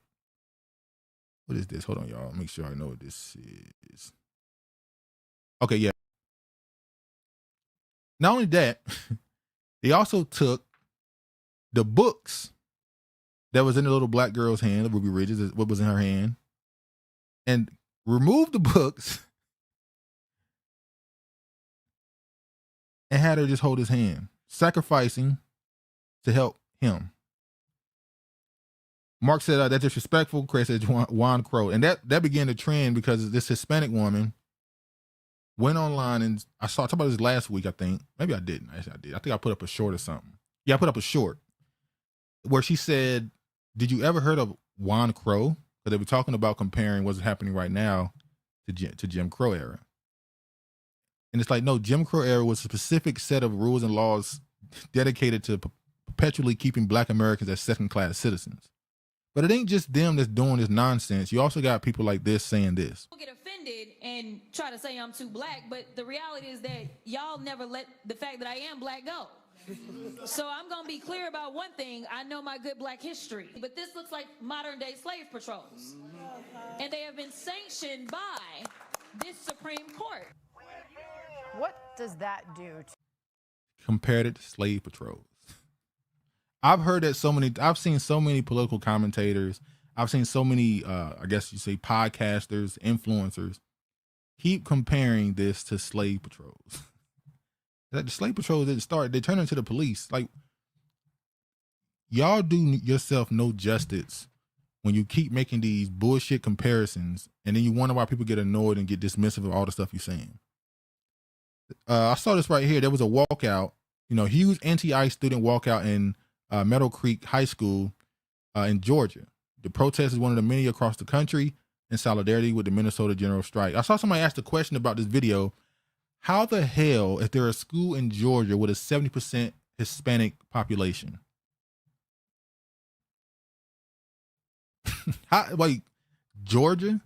What is this? Hold on, y'all. Make sure I know what this is. Okay, yeah. Not only that, they also took the books that was in the little black girl's hand, Ruby Ridges, what was in her hand, and removed the books and had her just hold his hand, sacrificing to help him. Mark said that's disrespectful. Chris said Juan Crow. And that began to trend because this Hispanic woman went online, and I talked about this last week, I think. Maybe I didn't. Actually, I did. I think I put up a short or something. Yeah, I put up a short where she said, did you ever heard of Juan Crow? Because they were talking about comparing what's happening right now to Jim Crow era. And it's like, no, Jim Crow era was a specific set of rules and laws dedicated to perpetually keeping black Americans as second-class citizens. But it ain't just them that's doing this nonsense. You also got people like this saying this. Get offended and try to say I'm too black, but the reality is that y'all never let the fact that I am black go. So I'm going to be clear about one thing. I know my good black history, but this looks like modern day slave patrols. And they have been sanctioned by this Supreme Court. What does that do? Compared it to slave patrols. I've heard that I've seen so many political commentators. I've seen so many, I guess you say podcasters, influencers, keep comparing this to slave patrols. That the slave patrols didn't start, they turn into the police. Like, y'all do yourself no justice when you keep making these bullshit comparisons, and then you wonder why people get annoyed and get dismissive of all the stuff you're saying. I saw this right here. There was a walkout, huge anti-ICE student walkout in Meadow Creek High School in Georgia. The protest is one of the many across the country in solidarity with the Minnesota general strike. I saw somebody ask a question about this video. How the hell is there a school in Georgia with a 70% Hispanic population? Georgia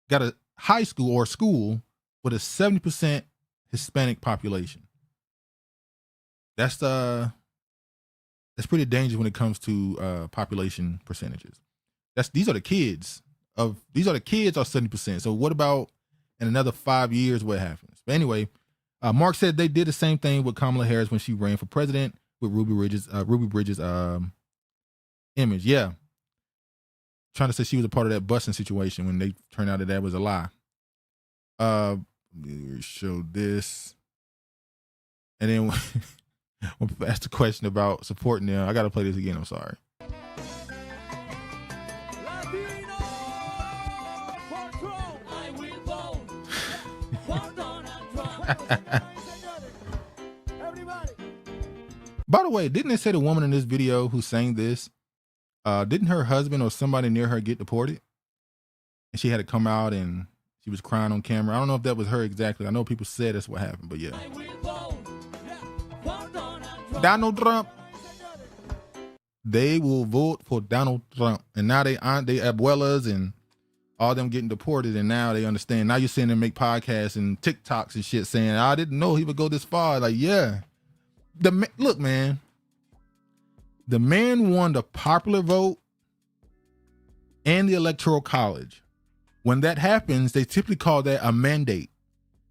got a high school or school with a 70% Hispanic population. That's pretty dangerous when it comes to population percentages. These are the kids are 70%. So what about in another 5 years, what happens? But anyway, Mark said they did the same thing with Kamala Harris when she ran for president with Ruby Bridges image. Yeah. Trying to say she was a part of that busing situation when they turned out that was a lie. We show this, and then when people ask the question about supporting them, I gotta play this again. I'm sorry. By the way, didn't they say the woman in this video who sang this, didn't her husband or somebody near her get deported? And she had to come out and she was crying on camera. I don't know if that was her exactly. I know people said that's what happened, but yeah. Donald Trump. They will vote for Donald Trump. And now they abuelas and all them getting deported, and now they understand. Now you're seeing them make podcasts and TikToks and shit saying, I didn't know he would go this far. Like, yeah. Look, man. The man won the popular vote and the electoral college. When that happens, they typically call that a mandate.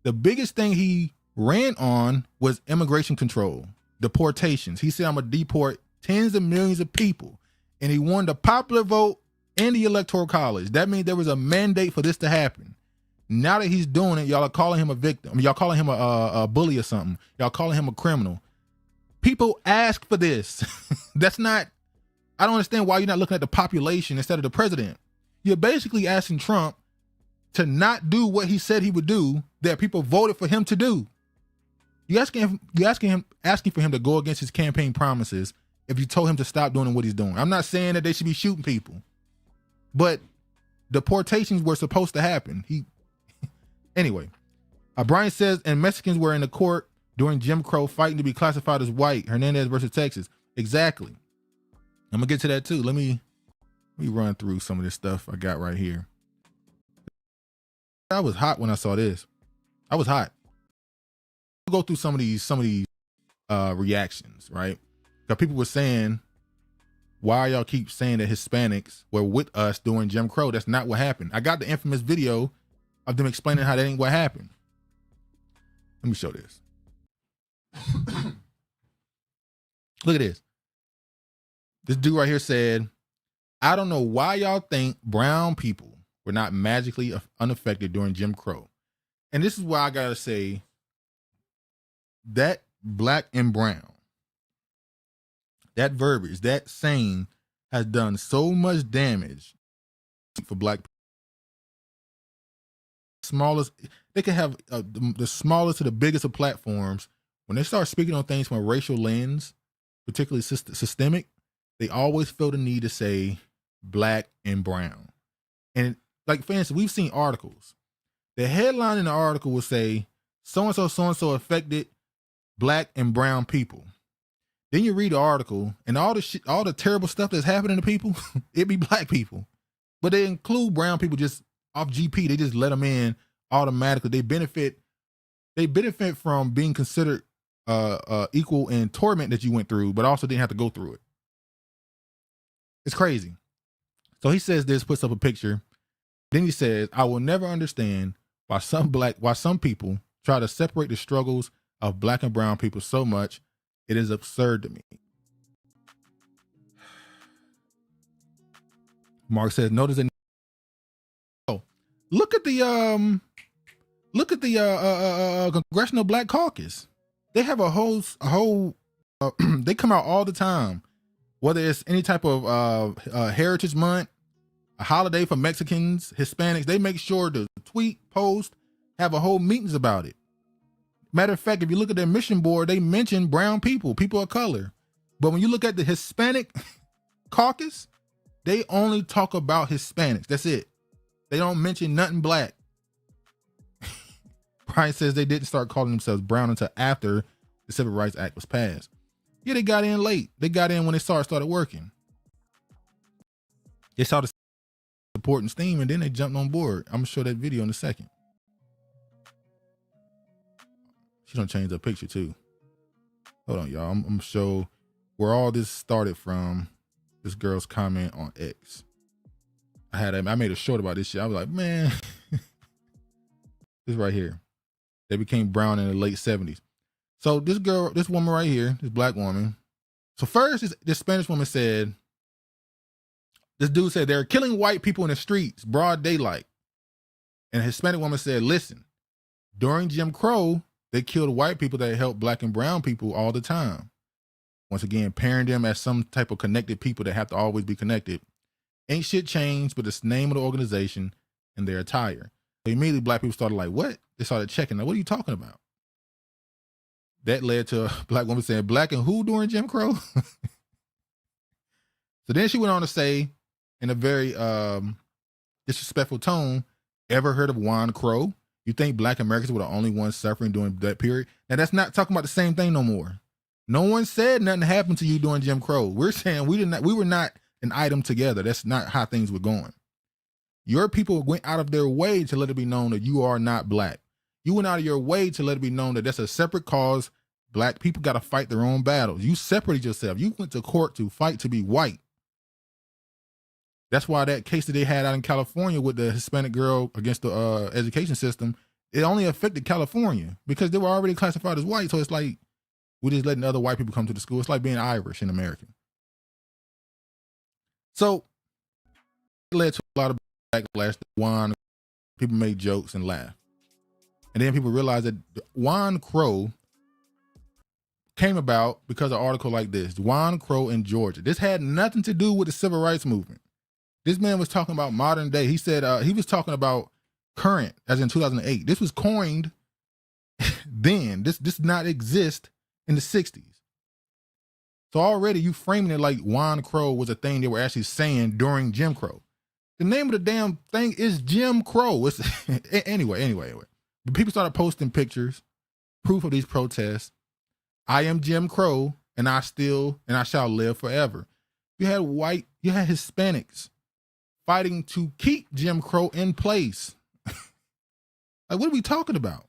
The biggest thing he ran on was immigration control, deportations. He said, I'm going to deport tens of millions of people. And he won the popular vote and the electoral college. That means there was a mandate for this to happen. Now that he's doing it, y'all are calling him a victim. I mean, y'all calling him a bully or something. Y'all calling him a criminal. People ask for this. That's not, I don't understand why you're not looking at the population instead of the president. You're basically asking Trump to not do what he said he would do that people voted for him to do. You're asking for him to go against his campaign promises if you told him to stop doing what he's doing. I'm not saying that they should be shooting people, but deportations were supposed to happen. Anyway, Brian says, and Mexicans were in the court during Jim Crow fighting to be classified as white. Hernandez versus Texas. Exactly. I'm gonna get to that too. Let me run through some of this stuff I got right here. I was hot when I saw this. I was hot. I'll go through some of these reactions, right? Because people were saying, why y'all keep saying that Hispanics were with us during Jim Crow? That's not what happened. I got the infamous video of them explaining how that ain't what happened. Let me show this. Look at this. This dude right here said, I don't know why y'all think brown people were not magically unaffected during Jim Crow. And this is why I gotta say that black and brown, that verbiage, that saying has done so much damage for black people. Smallest, they can have the smallest to the biggest of platforms. When they start speaking on things from a racial lens, particularly systemic, they always feel the need to say black and brown. And like, for instance, we've seen articles. The headline in the article will say, so-and-so affected black and brown people. Then you read the article and all the terrible stuff that's happening to people, it be black people. But they include brown people just off GP. They just let them in automatically. They benefit from being considered equal in torment that you went through, but also didn't have to go through it. It's crazy. So he says this, puts up a picture. Then he says, I will never understand why some people try to separate the struggles of black and brown people so much. It is absurd to me. Mark says, notice that. Oh, look at the Congressional Black Caucus. They have a whole they come out all the time, whether it's any type of Heritage Month, a holiday for Mexicans, Hispanics. They make sure to tweet, post, have a whole meetings about it. Matter of fact, if you look at their mission board, they mention brown people of color. But when you look at the Hispanic caucus, they only talk about Hispanics. That's it. They don't mention nothing black. Brian says they didn't start calling themselves brown until after the Civil Rights Act was passed. Yeah, they got in late. They got in when they started working. They saw the support and steam, and then they jumped on board. I'm gonna show that video in a second. She's gonna change the picture too. Hold on, y'all. I'm gonna show where all this started from. This girl's comment on X. I made a short about this shit. I was like, man, this right here. They became brown in the late 70s. So this woman right here, this black woman. So first, this Spanish woman said, this dude said, they're killing white people in the streets, broad daylight. And a Hispanic woman said, listen, During Jim Crow, they killed white people that helped black and brown people all the time. Once again, pairing them as some type of connected people that have to always be connected. Ain't shit changed but the name of the organization and their attire. So immediately black people started like, what? They started checking. Like, what are you talking about? That led to a black woman saying, black and who during Jim Crow? So then she went on to say, in a very disrespectful tone, ever heard of Juan Crow? You think black Americans were the only ones suffering during that period? Now that's not talking about the same thing no more. No one said nothing happened to you during Jim Crow. We're saying we were not an item together. That's not how things were going. Your people went out of their way to let it be known that you are not black. You went out of your way to let it be known that that's a separate cause. Black people got to fight their own battles. You separated yourself. You went to court to fight to be white. That's why that case that they had out in California with the Hispanic girl against the education system, it only affected California because they were already classified as white. So it's like, we're just letting other white people come to the school. It's like being Irish in America. So it led to a lot of backlash. Juan, people made jokes and laugh. And then people realized that Juan Crow came about because of an article like this, Juan Crow in Georgia. This had nothing to do with the civil rights movement. This man was talking about modern day. He said he was talking about current, as in 2008. This was coined then. This did not exist in the 60s. So already you framing it like Juan Crow was a thing they were actually saying during Jim Crow. The name of the damn thing is Jim Crow. It's, anyway. But people started posting pictures, proof of these protests. I am Jim Crow, and I shall live forever. You had Hispanics fighting to keep Jim Crow in place. Like, what are we talking about?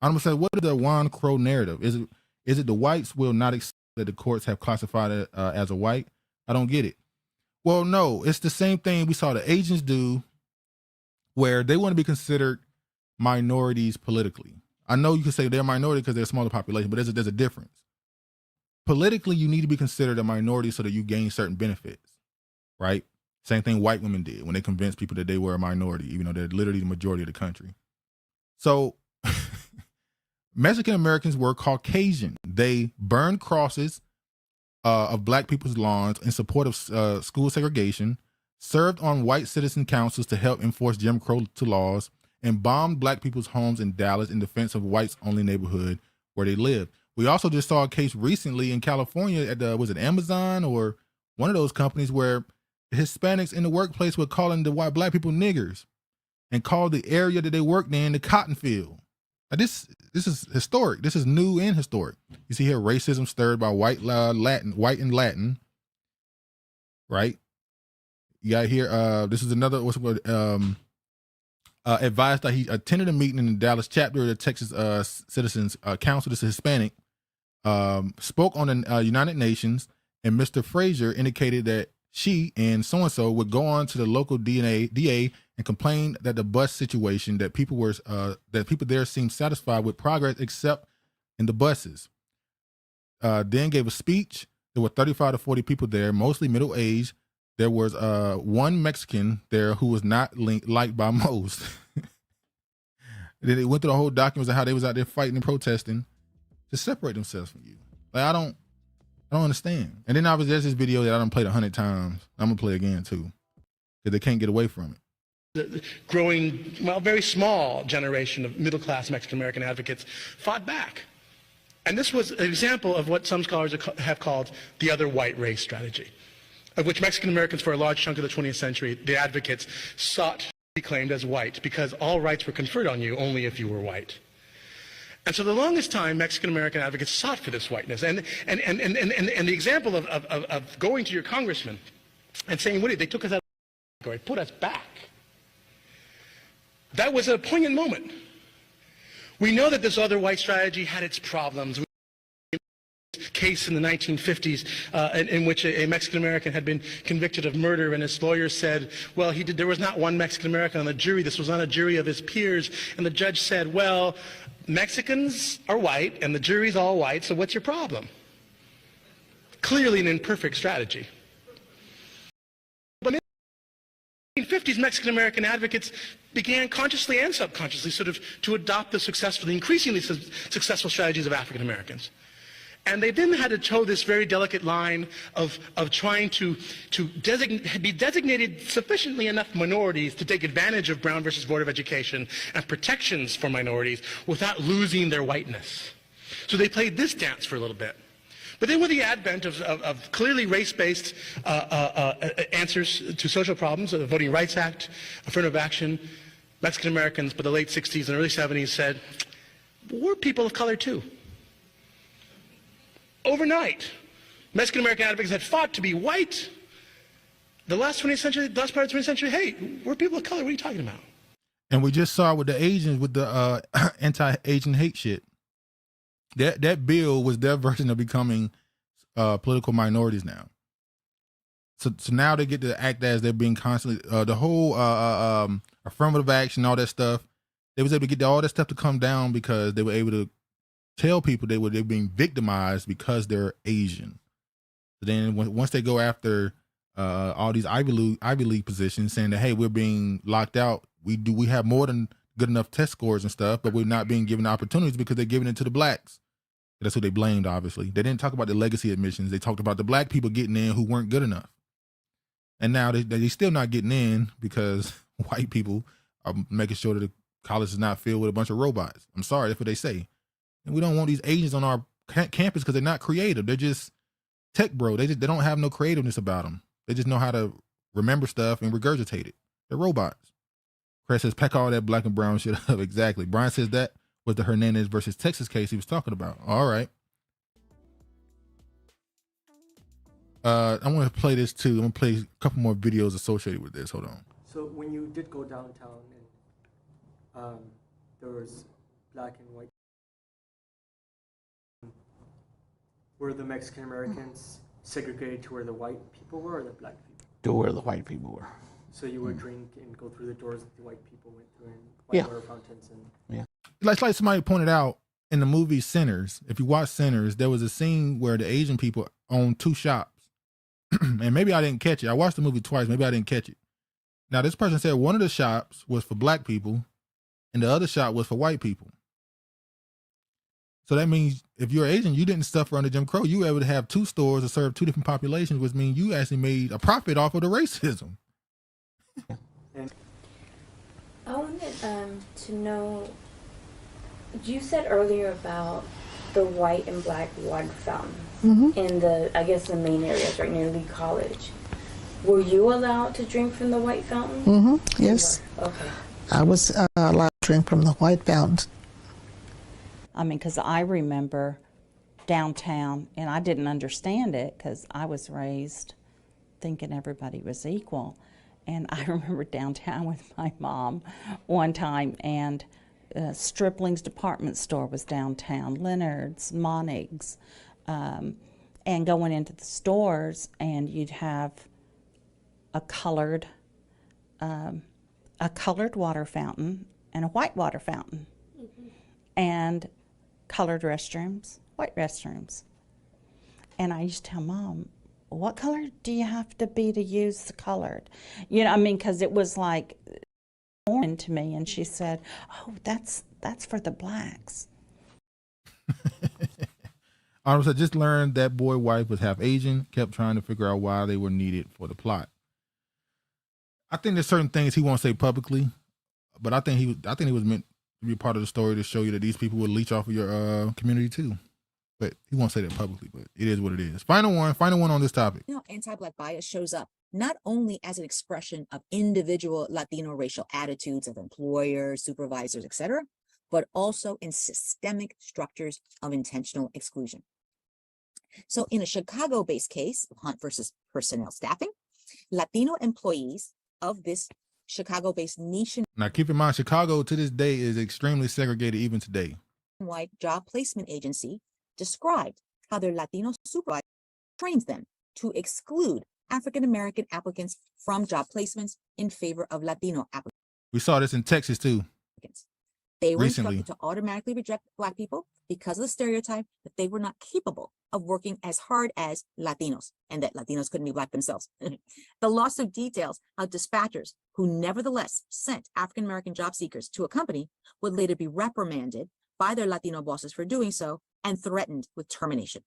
I'm gonna say, what is the Juan Crow narrative? Is it the whites will not accept that the courts have classified it as a white? I don't get it. Well, no, it's the same thing we saw the Asians do, where they want to be considered minorities politically. I know you can say they're a minority because they're a smaller population, but there's a difference. Politically, you need to be considered a minority so that you gain certain benefits, right? Same thing white women did when they convinced people that they were a minority, even though they're literally the majority of the country. So Mexican Americans were Caucasian. They burned crosses of black people's lawns in support of school segregation, served on white citizen councils to help enforce Jim Crow laws, and bombed black people's homes in Dallas in defense of whites-only neighborhood where they lived. We also just saw a case recently in California at was it Amazon or one of those companies where Hispanics in the workplace were calling the white black people niggers and called the area that they worked in the cotton field. Now this is historic. This is new and historic. You see here racism stirred by white and Latin, right? You got here, this is another, advised that he attended a meeting in the Dallas chapter of the Texas Citizens Council. This is Hispanic. Spoke on the United Nations, and Mr. Frazier indicated that she and so-and-so would go on to the local DA and complain that the bus situation, that people there seemed satisfied with progress except in the buses. Then gave a speech. There were 35 to 40 people there, mostly middle-aged. There was one Mexican there who was not liked by most. Then they went through the whole documents of how they was out there fighting and protesting to separate themselves from you. Like, I don't understand. And then there's this video that I done played 100 times. I'm gonna play again too, because they can't get away from it. The growing, very small generation of middle-class Mexican-American advocates fought back. And this was an example of what some scholars have called the other white race strategy, of which Mexican-Americans for a large chunk of the 20th century, the advocates, sought to be claimed as white because all rights were conferred on you only if you were white. And so the longest time, Mexican-American advocates sought for this whiteness. And the example of going to your congressman and saying, they took us out of the category, put us back. That was a poignant moment. We know that this other white strategy had its problems. Case in the 1950s in which a Mexican-American had been convicted of murder, and his lawyer said, well, there was not one Mexican-American on the jury. This was not a jury of his peers. And the judge said, well, Mexicans are white and the jury's all white, so what's your problem? Clearly an imperfect strategy. But 1950s, Mexican-American advocates began consciously and subconsciously sort of to adopt the increasingly successful strategies of African Americans. And they then had to toe this very delicate line of trying to be designated sufficiently enough minorities to take advantage of Brown versus Board of Education and protections for minorities without losing their whiteness. So they played this dance for a little bit. But then with the advent of clearly race-based answers to social problems, the Voting Rights Act, affirmative action, Mexican Americans by the late 60s and early 70s said, we're people of color too. Overnight, Mexican American advocates had fought to be white. The last 20th century, the last part of the 20th century, hey, we're people of color, what are you talking about? And we just saw with the Asians, with the anti-Asian hate shit. That bill was their version of becoming political minorities now. So now they get to act as they're being constantly, the whole affirmative action, all that stuff, they was able to get all that stuff to come down because they were able to tell people they're being victimized because they're Asian. So then once they go after all these Ivy League positions saying that, hey, we're being locked out, we have more than good enough test scores and stuff, but we're not being given opportunities because they're giving it to the blacks. That's what they blamed, obviously. They didn't talk about the legacy admissions. They talked about the black people getting in who weren't good enough. And now they're still not getting in because white people are making sure that the college is not filled with a bunch of robots. I'm sorry, that's what they say. And we don't want these Asians on our campus because they're not creative. They're just tech bro. They don't have no creativeness about them. They just know how to remember stuff and regurgitate it. They're robots. Chris says, pack all that black and brown shit up. Exactly. Brian says that was the Hernandez versus Texas case he was talking about. All right. I want to play this too. I'm going to play a couple more videos associated with this. Hold on. So when you did go downtown and there was black and white, were the Mexican Americans segregated to where the white people were or the black people? To where the white people were. So you would drink and go through the doors that the white people went through and white water fountains and Like somebody pointed out in the movie Sinners, if you watch Sinners, there was a scene where the Asian people owned two shops. And maybe I didn't catch it. I watched the movie twice. Maybe I didn't catch it. Now, this person said one of the shops was for black people and the other shop was for white people. So that means if you're Asian, you didn't suffer under Jim Crow. You were able to have two stores to serve two different populations, which means you actually made a profit off of the racism. I wanted to know, you said earlier about the white and black water fountains in the, I guess, the main areas right near Lee College. Were you allowed to drink from the white fountain? Yes. Okay. I was allowed to drink from the white fountains. I mean, because I remember downtown, and I didn't understand it because I was raised thinking everybody was equal. And I remember downtown with my mom one time, and Stripling's department store was downtown, Leonard's, Monig's, and going into the stores, and you'd have a colored water fountain and a white water fountain, and colored restrooms, white restrooms. And I used to tell Mom, what color do you have to be to use the colored? You know, I mean, because it was like foreign to me. And she said, oh, that's for the blacks. I just learned that boy wife was half Asian, kept trying to figure out why they were needed for the plot. I think there's certain things he won't say publicly, but I think he was meant to be part of the story to show you that these people would leech off of your community too. But he won't say that publicly, but it is what it is. Final one on this topic. You know, anti-Black bias shows up not only as an expression of individual Latino racial attitudes of employers, supervisors, etc., but also in systemic structures of intentional exclusion. So in a Chicago-based case of Hunt versus personnel staffing, Latino employees of this Chicago-based nationwide Now keep in mind, Chicago to this day is extremely segregated even today. job placement agency described how their Latino supervisor trains them to exclude African-American applicants from job placements in favor of Latino applicants. We saw this in Texas too. They were recently. instructed to automatically reject Black people because of the stereotype that they were not capable of working as hard as Latinos, and that Latinos couldn't be Black themselves. The lawsuit details how dispatchers who nevertheless sent African-American job seekers to a company would later be reprimanded by their Latino bosses for doing so and threatened with termination.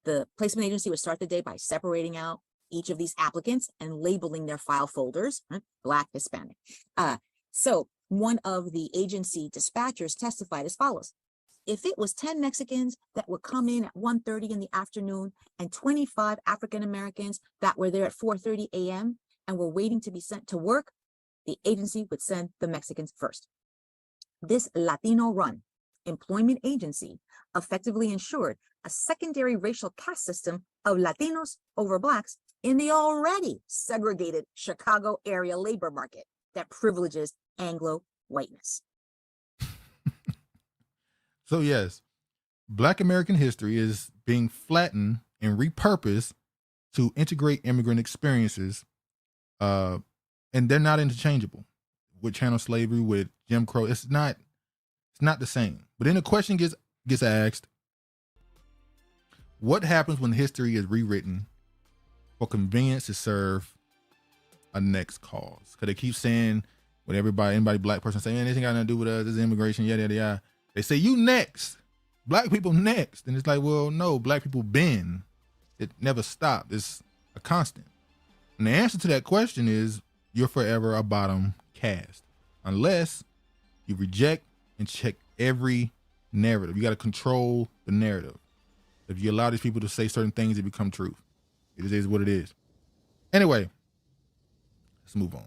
The placement agency would start the day by separating out each of these applicants and labeling their file folders, Black, Hispanic. So one of the agency dispatchers testified as follows. If it was 10 Mexicans that would come in at 1:30 in the afternoon and 25 African-Americans that were there at 4:30 a.m. and were waiting to be sent to work, the agency would send the Mexicans first. This Latino-run employment agency effectively ensured a secondary racial caste system of Latinos over Blacks in the already segregated Chicago area labor market that privileges Anglo-whiteness. So yes, Black American history is being flattened and repurposed to integrate immigrant experiences, and they're not interchangeable. With chattel slavery, with Jim Crow, it's not the same. But then the question gets asked: what happens when history is rewritten for convenience to serve a next cause? Because they keep saying, when anybody Black person saying, man, this ain't got nothing to do with us, this is immigration, yada yada yada. They say, you next. Black people next. And it's like, well, no, Black people been. It never stopped. It's a constant. And the answer to that question is, you're forever a bottom caste. Unless you reject and check every narrative. You got to control the narrative. If you allow these people to say certain things, it become truth. It is what it is. Anyway, let's move on.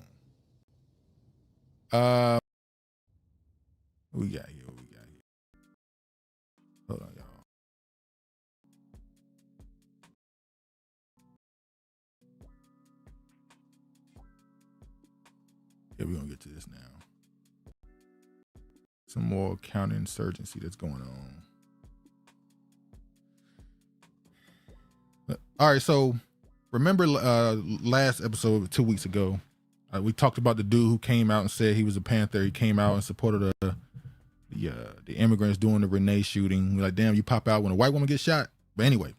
What we got here? Hold on, y'all. Yeah, we're gonna get to this now. Some more counterinsurgency that's going on. All right, so remember last episode 2 weeks ago, we talked about the dude who came out and said he was a Panther. He came out and supported the immigrants doing the Renee shooting. We're like, damn, you pop out when a white woman gets shot. But anyway,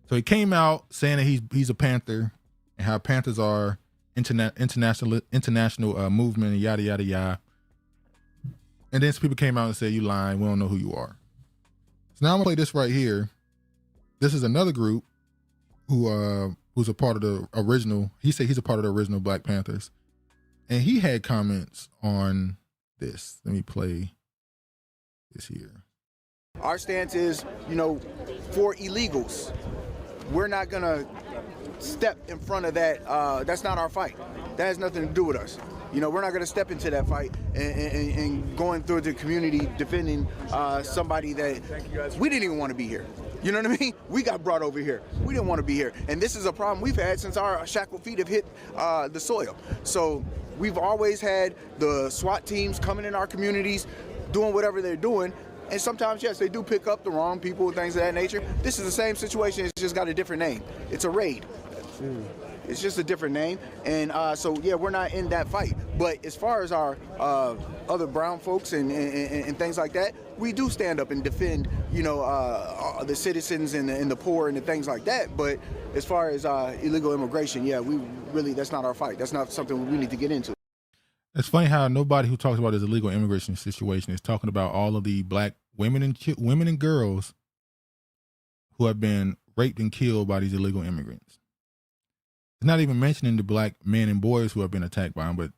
so he came out saying that he's a Panther and how Panthers are international movement and yada yada yada. And then some people came out and said, you lying, we don't know who you are. So now I'm gonna play this right here. This is another group who's a part of the original. He said he's a part of the original Black Panthers, and he had comments on this. Let me play this here. Our stance is, for illegals. We're not gonna step in front of that. That's not our fight. That has nothing to do with us. We're not gonna step into that fight and going through the community defending somebody that we didn't even want to be here. You know what I mean? We got brought over here. We didn't want to be here. And this is a problem we've had since our shackled feet have hit the soil. So we've always had the SWAT teams coming in our communities, doing whatever they're doing. And sometimes, yes, they do pick up the wrong people and things of that nature. This is the same situation. It's just got a different name. It's a raid. It's just a different name. And so, yeah, we're not in that fight. But as far as our other brown folks and things like that, we do stand up and defend, the citizens and the poor and the things like that. But as far as illegal immigration, yeah, that's not our fight. That's not something we need to get into. It's funny how nobody who talks about this illegal immigration situation is talking about all of the Black women and girls who have been raped and killed by these illegal immigrants. It's not even mentioning the Black men and boys who have been attacked by them, but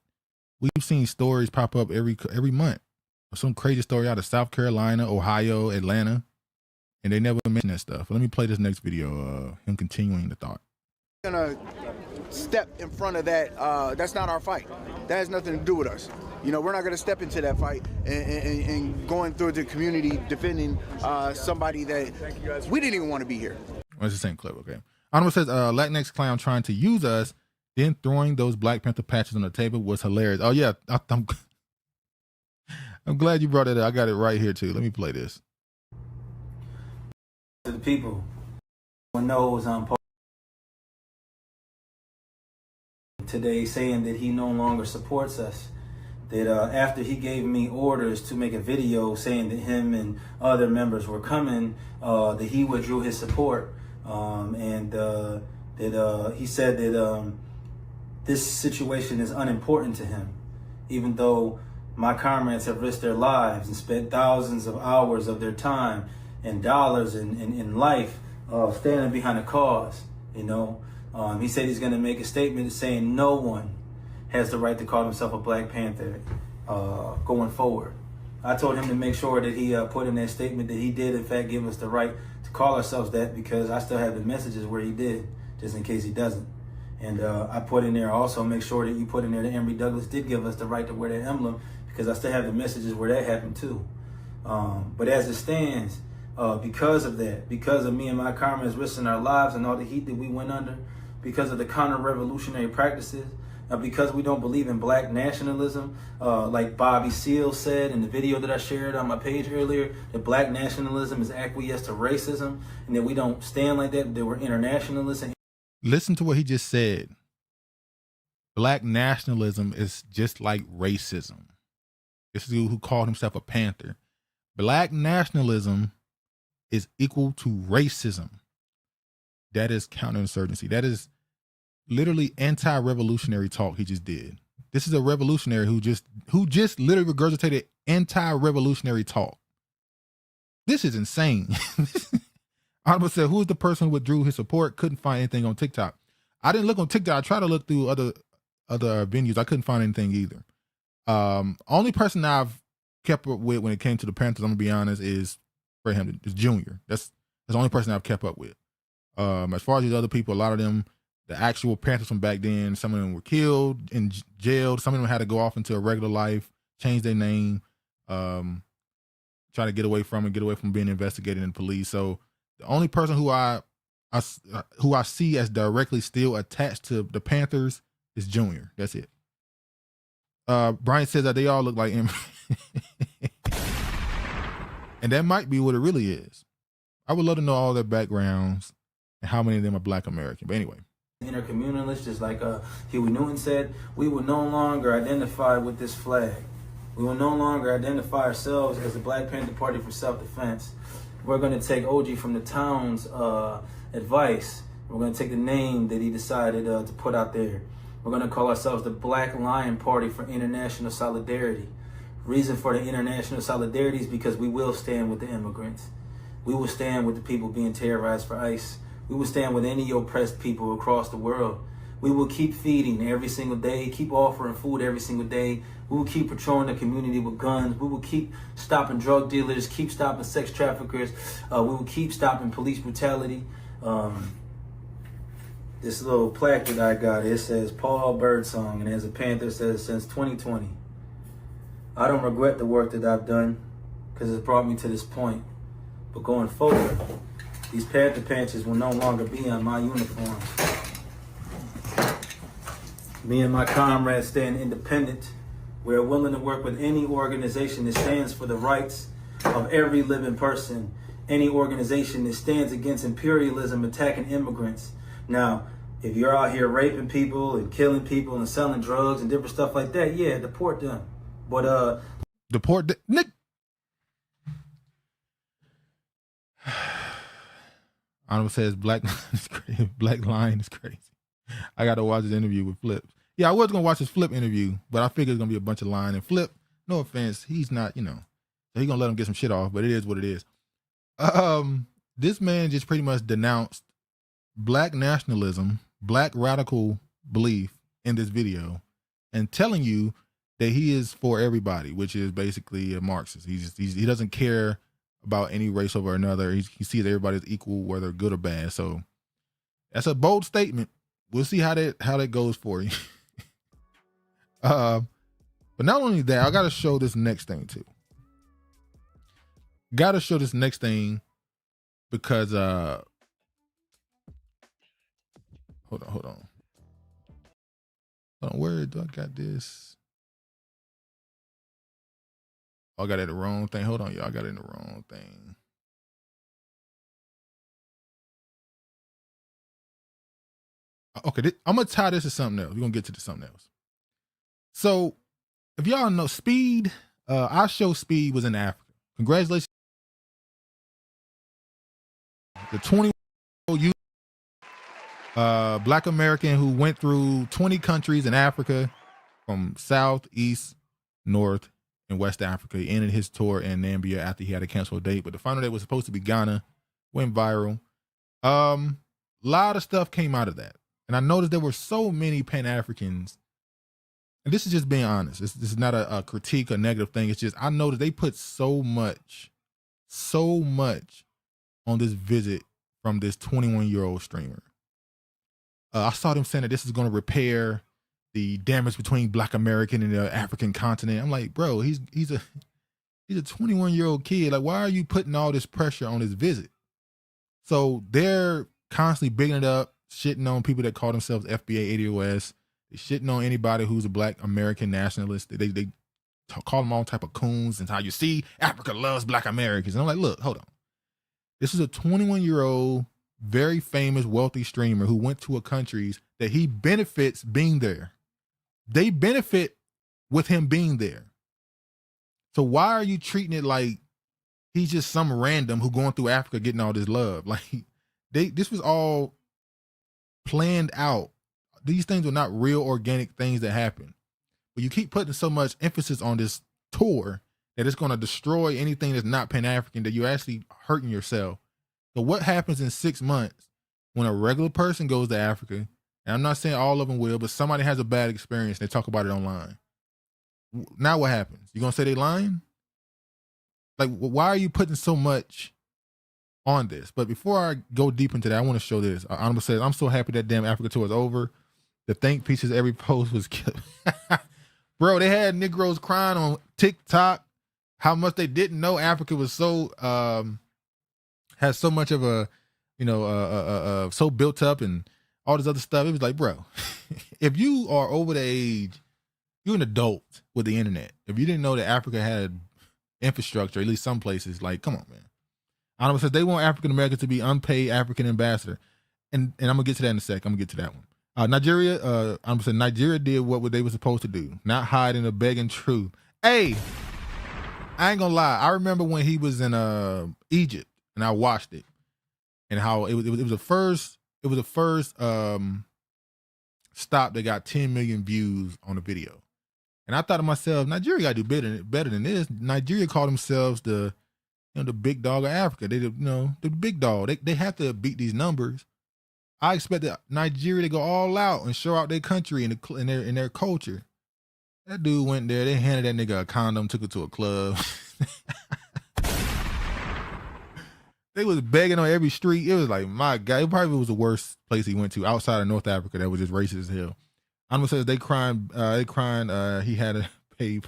we've seen stories pop up every month. Some crazy story out of South Carolina, Ohio, Atlanta, and they never mention that stuff. But let me play this next video, him continuing the thought. Gonna step in front of that. That's not our fight. That has nothing to do with us. We're not gonna step into that fight and going through the community defending somebody that we didn't even want to be here. Well, it's the same clip, okay? Anonymous says, Latinx clown trying to use us, then throwing those Black Panther patches on the table was hilarious. Oh yeah, I'm glad you brought it up. I got it right here too. Let me play this. To the people, one knows today saying that he no longer supports us that after he gave me orders to make a video saying that him and other members were coming, that he withdrew his support, and that he said that this situation is unimportant to him, even though my comrades have risked their lives and spent thousands of hours of their time and dollars and life standing behind a cause. You know, he said he's going to make a statement saying no one has the right to call himself a Black Panther going forward. I told him to make sure that he put in that statement that he did in fact give us the right to call ourselves that, because I still have the messages where he did, just in case he doesn't. And I put in there also, make sure that you put in there that Emory Douglas did give us the right to wear that emblem, because I still have the messages where that happened too. But as it stands, because of that, because of me and my comrades risking our lives and all the heat that we went under, because of the counter-revolutionary practices, because we don't believe in Black nationalism, like Bobby Seale said in the video that I shared on my page earlier, that Black nationalism is acquiesced to racism, and that we don't stand like that we're internationalists. Listen to what he just said. Black nationalism is just like racism. This is who called himself a Panther. Black nationalism is equal to racism. That is counterinsurgency. That is literally anti-revolutionary talk he just did. This is a revolutionary who just literally regurgitated anti-revolutionary talk. This is insane. Honorable said, who is the person who withdrew his support? Couldn't find anything on TikTok. I didn't look on TikTok. I tried to look through other venues. I couldn't find anything either. Only person I've kept up with when it came to the Panthers, I'm gonna be honest, is Fred Hampton, is Junior. That's the only person I've kept up with. As far as these other people, a lot of them, the actual Panthers from back then, some of them were killed and jailed. Some of them had to go off into a regular life, change their name, try to get away from being investigated in the police. So the only person who I see as directly still attached to the Panthers is Junior. That's it. Brian says that they all look like him. And that might be what it really is. I would love to know all their backgrounds and how many of them are Black American. But anyway. Intercommunalists, just like Huey Newton said, we will no longer identify with this flag. We will no longer identify ourselves as the Black Panther Party for self-defense. We're going to take OG from the town's advice. We're going to take the name that he decided to put out there. We're going to call ourselves the Black Lion Party for International Solidarity. Reason for the international solidarity is because we will stand with the immigrants. We will stand with the people being terrorized for ICE. We will stand with any oppressed people across the world. We will keep feeding every single day, keep offering food every single day. We will keep patrolling the community with guns. We will keep stopping drug dealers, keep stopping sex traffickers. We will keep stopping police brutality. This little plaque that I got, it says Paul Birdsong, and as a Panther, it says since 2020. I don't regret the work that I've done because it's brought me to this point. But going forward, these Panther patches will no longer be on my uniform. Me and my comrades stand independent. We are willing to work with any organization that stands for the rights of every living person. Any organization that stands against imperialism, attacking immigrants. Now, if you're out here raping people and killing people and selling drugs and different stuff like that, yeah, deport them. But deport Nick. Honorable says Black Lion is crazy. I got to watch his interview with Flip. Yeah, I was gonna watch his Flip interview, but I figured it's gonna be a bunch of lying. And Flip, no offense, he's not, so he's gonna let him get some shit off. But it is what it is. This man just pretty much denounced Black nationalism, Black radical belief in this video, and telling you that he is for everybody, which is basically a Marxist. He doesn't care about any race over another. He sees everybody as equal, whether good or bad. So that's a bold statement. We'll see how that goes for you. But not only that, I got to show this next thing too. Got to show this next thing because hold on. Where do I got this? Oh, I got it in the wrong thing. Hold on, y'all. I got it in the wrong thing. Okay, I'm going to tie this to something else. We're going to get to something else. So if y'all know Speed, IShowSpeed was in Africa. Congratulations. The 20-year-old youth, Black American who went through 20 countries in Africa from South, East, North, and West Africa. He ended his tour in Namibia after he had to cancel a date, but the final date was supposed to be Ghana. Went viral. A lot of stuff came out of that. And I noticed there were so many Pan-Africans, and this is just being honest. This is not a critique or negative thing. It's just, I noticed they put so much on this visit from this 21-year-old streamer. I saw them saying that this is going to repair the damage between Black American and the African continent. I'm like, bro, he's a 21-year-old kid. Like, why are you putting all this pressure on his visit? So they're constantly bigging it up, shitting on people that call themselves FBA ADOS. They're shitting on anybody who's a Black American nationalist. They call them all type of coons and how you see Africa loves Black Americans. And I'm like, look, hold on. This is a 21-year-old, very famous, wealthy streamer who went to a countries that he benefits being there. They benefit with him being there. So why are you treating it like he's just some random who going through Africa getting all this love? Like, this was all planned out. These things were not real organic things that happen. But you keep putting so much emphasis on this tour that it's going to destroy anything that's not Pan-African, that you're actually hurting yourself. So what happens in 6 months when a regular person goes to Africa, and I'm not saying all of them will, but somebody has a bad experience, they talk about it online. Now what happens? You going to say they lying? Like, why are you putting so much on this? But before I go deep into that, I want to show this. Honorable says, I'm so happy that damn Africa tour is over. The think pieces every post was killed. Bro, they had Negroes crying on TikTok how much they didn't know Africa was so has so much of a, so built up and all this other stuff. It was like, bro, if you are over the age, you're an adult with the internet. If you didn't know that Africa had infrastructure, at least some places, like, come on, man. Honorable says they want African Americans to be unpaid African ambassador. And I'm gonna get to that in a sec. I'm gonna get to that one. Nigeria, I'm saying Nigeria did what they were supposed to do, not hide in a begging truth. Hey, I ain't gonna lie. I remember when he was in Egypt and I watched it, and how it was the first stop that got 10 million views on the video. And I thought to myself, Nigeria got to do better than this. Nigeria called themselves the big dog of Africa. They the big dog. They have to beat these numbers. I expected Nigeria to go all out and show out their country and their culture. That dude went there. They handed that nigga a condom, took it to a club. They was begging on every street. It was like, my God, it probably was the worst place he went to outside of North Africa that was just racist as hell. Anima says they crying he had to pay.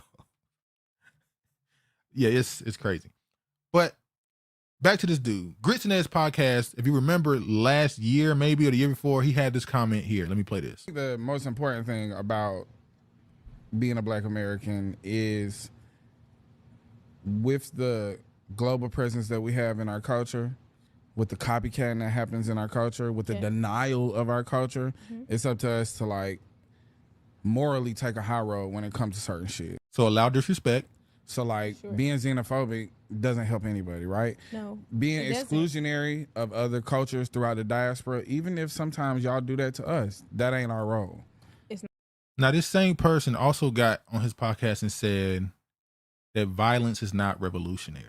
Yeah, it's crazy. But back to this dude. Grits and Ed's podcast, if you remember last year maybe or the year before, he had this comment here. Let me play this. The most important thing about being a Black American is, with the global presence that we have in our culture, with the copycatting that happens in our culture, with the denial of our culture, it's up to us to like morally take a high road when it comes to certain shit. So allow disrespect. So like being xenophobic doesn't help anybody, right? No. Being exclusionary of other cultures throughout the diaspora, even if sometimes y'all do that to us, that ain't our role. Now, this same person also got on his podcast and said that violence is not revolutionary,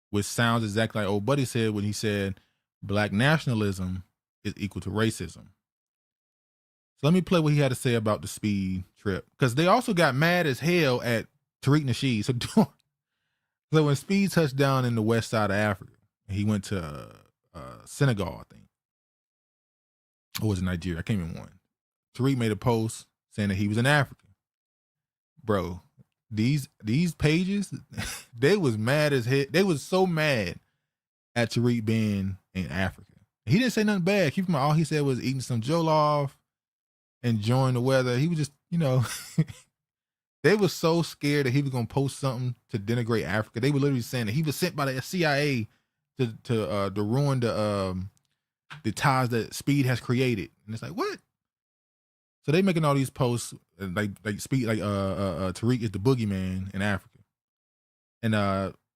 which sounds exactly like old buddy said when he said Black nationalism is equal to racism. So let me play what he had to say about the Speed trip, because they also got mad as hell at Tariq Nasheed. So when Speed touched down in the west side of Africa, he went to Senegal, I think, or was it Nigeria? I can't even remember. Tariq made a post saying that he was in Africa. Bro, these pages, they was mad as hell. They was so mad at Tariq being in Africa. He didn't say nothing bad. Keep in mind, all he said was eating some jollof, enjoying the weather. He was just, they were so scared that he was gonna post something to denigrate Africa. They were literally saying that he was sent by the CIA to ruin the ties that Speed has created. And it's like, what? So they making all these posts like Tariq is the boogeyman in Africa. And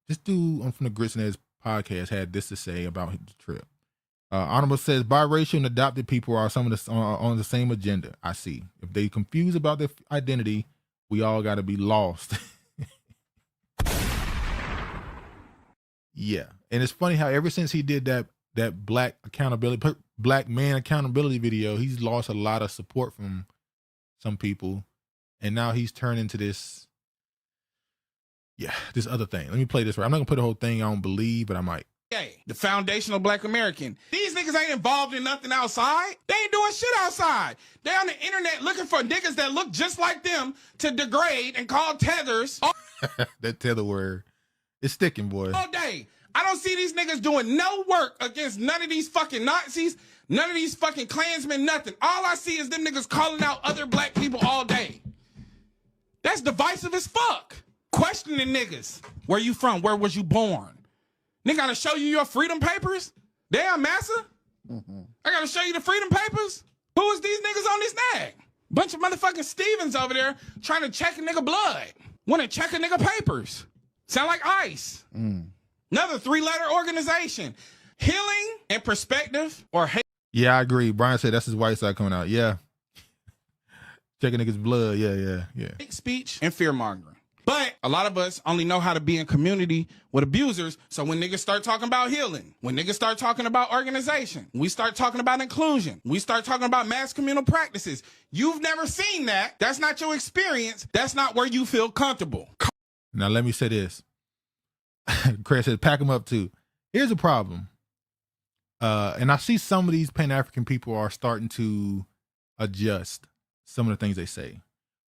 this dude from the Grits and Eggs podcast had this to say about the trip. Honorable says biracial and adopted people are some of the on the same agenda. I see. If they confused about their identity, we all got to be lost. Yeah, and it's funny how ever since he did that black man accountability video, he's lost a lot of support from some people, and now he's turned into this other thing. Let me play this right. I'm not gonna put the whole thing. I don't believe, but I might. The foundational Black American. These niggas ain't involved in nothing outside. They ain't doing shit outside. They on the internet looking for niggas that look just like them to degrade and call tethers. That tether word. It's sticking, boy. All day. I don't see these niggas doing no work against none of these fucking Nazis, none of these fucking Klansmen, nothing. All I see is them niggas calling out other black people all day. That's divisive as fuck. Questioning niggas. Where you from? Where was you born? Nigga gotta show you your freedom papers? Damn, massa. I gotta show you the freedom papers? Who is these niggas on this nag? Bunch of motherfucking Stevens over there trying to check a nigga blood. Wanna check a nigga papers. Sound like ICE. Another 3-letter organization. Healing and perspective or hate. Yeah, I agree. Brian said that's his white side coming out. Yeah. Checking niggas' blood. Yeah. Hate speech and fear mongering. But a lot of us only know how to be in community with abusers. So when niggas start talking about healing, when niggas start talking about organization, we start talking about inclusion, we start talking about mass communal practices. You've never seen that. That's not your experience. That's not where you feel comfortable. Now, let me say this. Chris says, pack them up too. Here's a problem. And I see some of these Pan-African people are starting to adjust some of the things they say.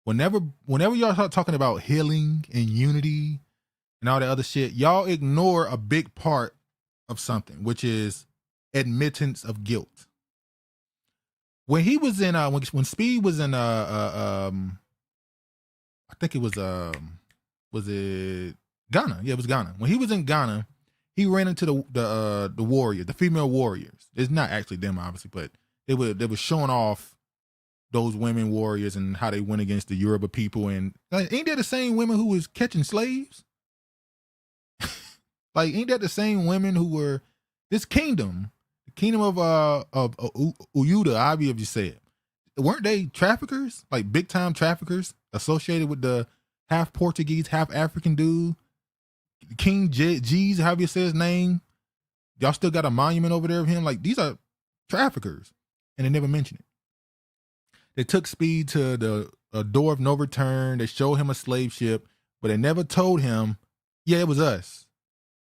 Whenever y'all start talking about healing and unity and all that other shit, y'all ignore a big part of something, which is admittance of guilt. When he was in, when Speed was in, I think it was it Ghana? Yeah, it was Ghana. When he was in Ghana, he ran into the warrior, the female warriors. It's not actually them, obviously, but they were showing off those women warriors and how they went against the Yoruba people. And like, ain't that the same women who was catching slaves? Like, ain't that the same women who were this kingdom, the kingdom of Uyuda, Abi, if you say it, weren't they traffickers, like big time traffickers associated with the half Portuguese, half African dude, King G's, however you say his name? Y'all still got a monument over there of him. Like, these are traffickers, and they never mention it. They took Speed to the door of no return. They showed him a slave ship, but they never told him, yeah, it was us.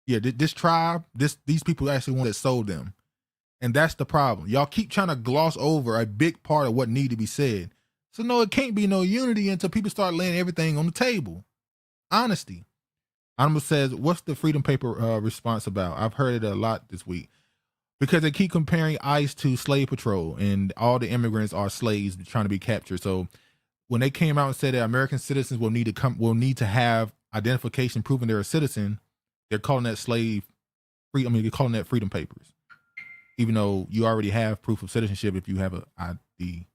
Yeah, this tribe, these people actually one that sold them. And that's the problem. Y'all keep trying to gloss over a big part of what need to be said. So no, it can't be no unity until people start laying everything on the table. Honesty. Animal says, what's the Freedom Paper response about? I've heard it a lot this week. Because they keep comparing ICE to slave patrol, and all the immigrants are slaves trying to be captured. So when they came out and said that American citizens will need to have identification proving they're a citizen, they're calling that they're calling that freedom papers. Even though you already have proof of citizenship if you have an ID.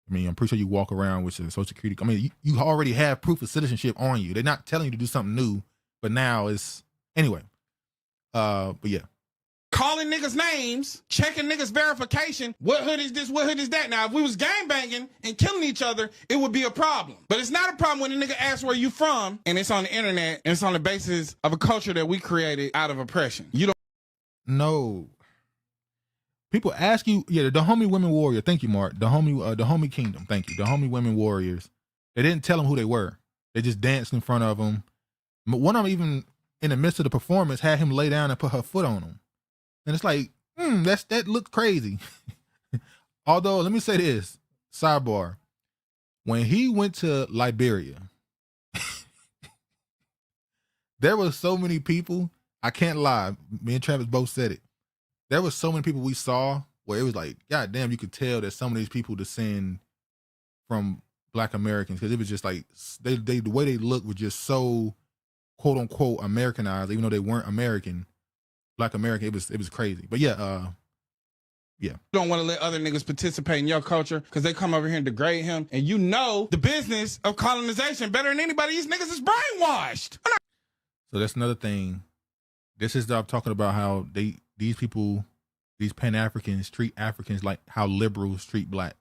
I mean, I'm pretty sure you walk around with a social security. I mean, you already have proof of citizenship on you. They're not telling you to do something new, but now it's anyway. But yeah. Calling niggas names, checking niggas verification. What hood is this? What hood is that? Now, if we was gangbanging and killing each other, it would be a problem. But it's not a problem when a nigga asks where you from, and it's on the internet, and it's on the basis of a culture that we created out of oppression. You don't. No. People ask you, yeah, the homie women warrior. Thank you, Mark. The homie kingdom. Thank you. The homie women warriors. They didn't tell them who they were. They just danced in front of them. One of them, even in the midst of the performance, had him lay down and put her foot on him. And it's like, that looked crazy. Although, let me say this, sidebar. When he went to Liberia, there were so many people, I can't lie, me and Travis both said it. There were so many people we saw where it was like, God damn, you could tell that some of these people descend from Black Americans, because it was just like, the way they looked was just so, quote unquote, Americanized, even though they weren't American. Black American, it was crazy. But yeah, Yeah. You don't want to let other niggas participate in your culture because they come over here and degrade him. And you know the business of colonization better than anybody. These niggas is brainwashed. So that's another thing. This is I'm talking about how these people, these Pan-Africans treat Africans like how liberals treat blacks.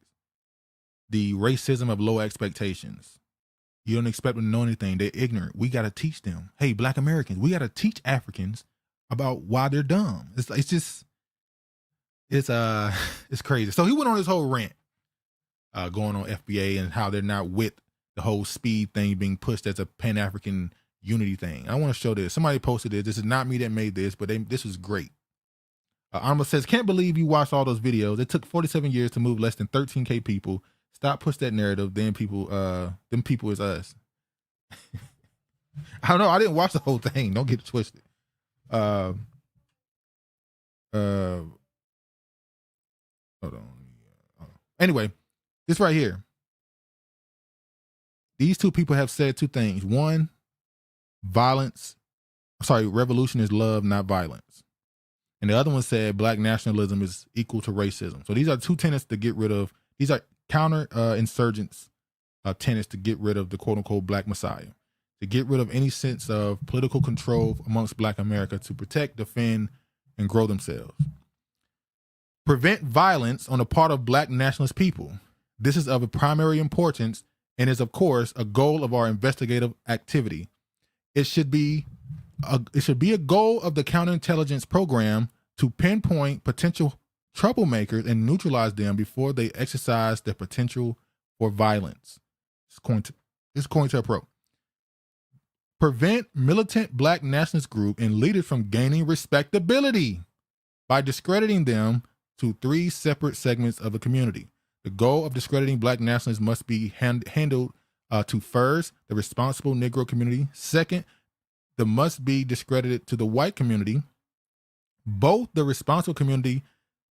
The racism of low expectations. You don't expect them to know anything. They're ignorant. We got to teach them. Hey, Black Americans, we got to teach Africans about why they're dumb. It's crazy. So he went on this whole rant going on FBA and how they're not with the whole speed thing being pushed as a Pan-African unity thing. I want to show this. Somebody posted this. This is not me that made this, but this was great. Arma says, can't believe you watched all those videos. It took 47 years to move less than 13K people. Stop push that narrative. Them people is us. I don't know. I didn't watch the whole thing. Don't get it twisted. Hold on. Anyway, this right here. These two people have said two things. One, revolution is love, not violence. And the other one said black nationalism is equal to racism. So these are two tenets to get rid of. These are counterinsurgents tenets to get rid of the quote unquote black messiah, to get rid of any sense of political control amongst Black America, to protect, defend, and grow themselves. Prevent violence on the part of black nationalist people. This is of a primary importance and is, of course, a goal of our investigative activity. It should be a goal of the counterintelligence program to pinpoint potential troublemakers and neutralize them before they exercise their potential for violence. It's COINTELPRO. Prevent militant black nationalist group and leaders from gaining respectability by discrediting them to three separate segments of the community. The goal of discrediting black nationalists must be handled to first, the responsible Negro community. Second, the must be discredited to the white community, both the responsible community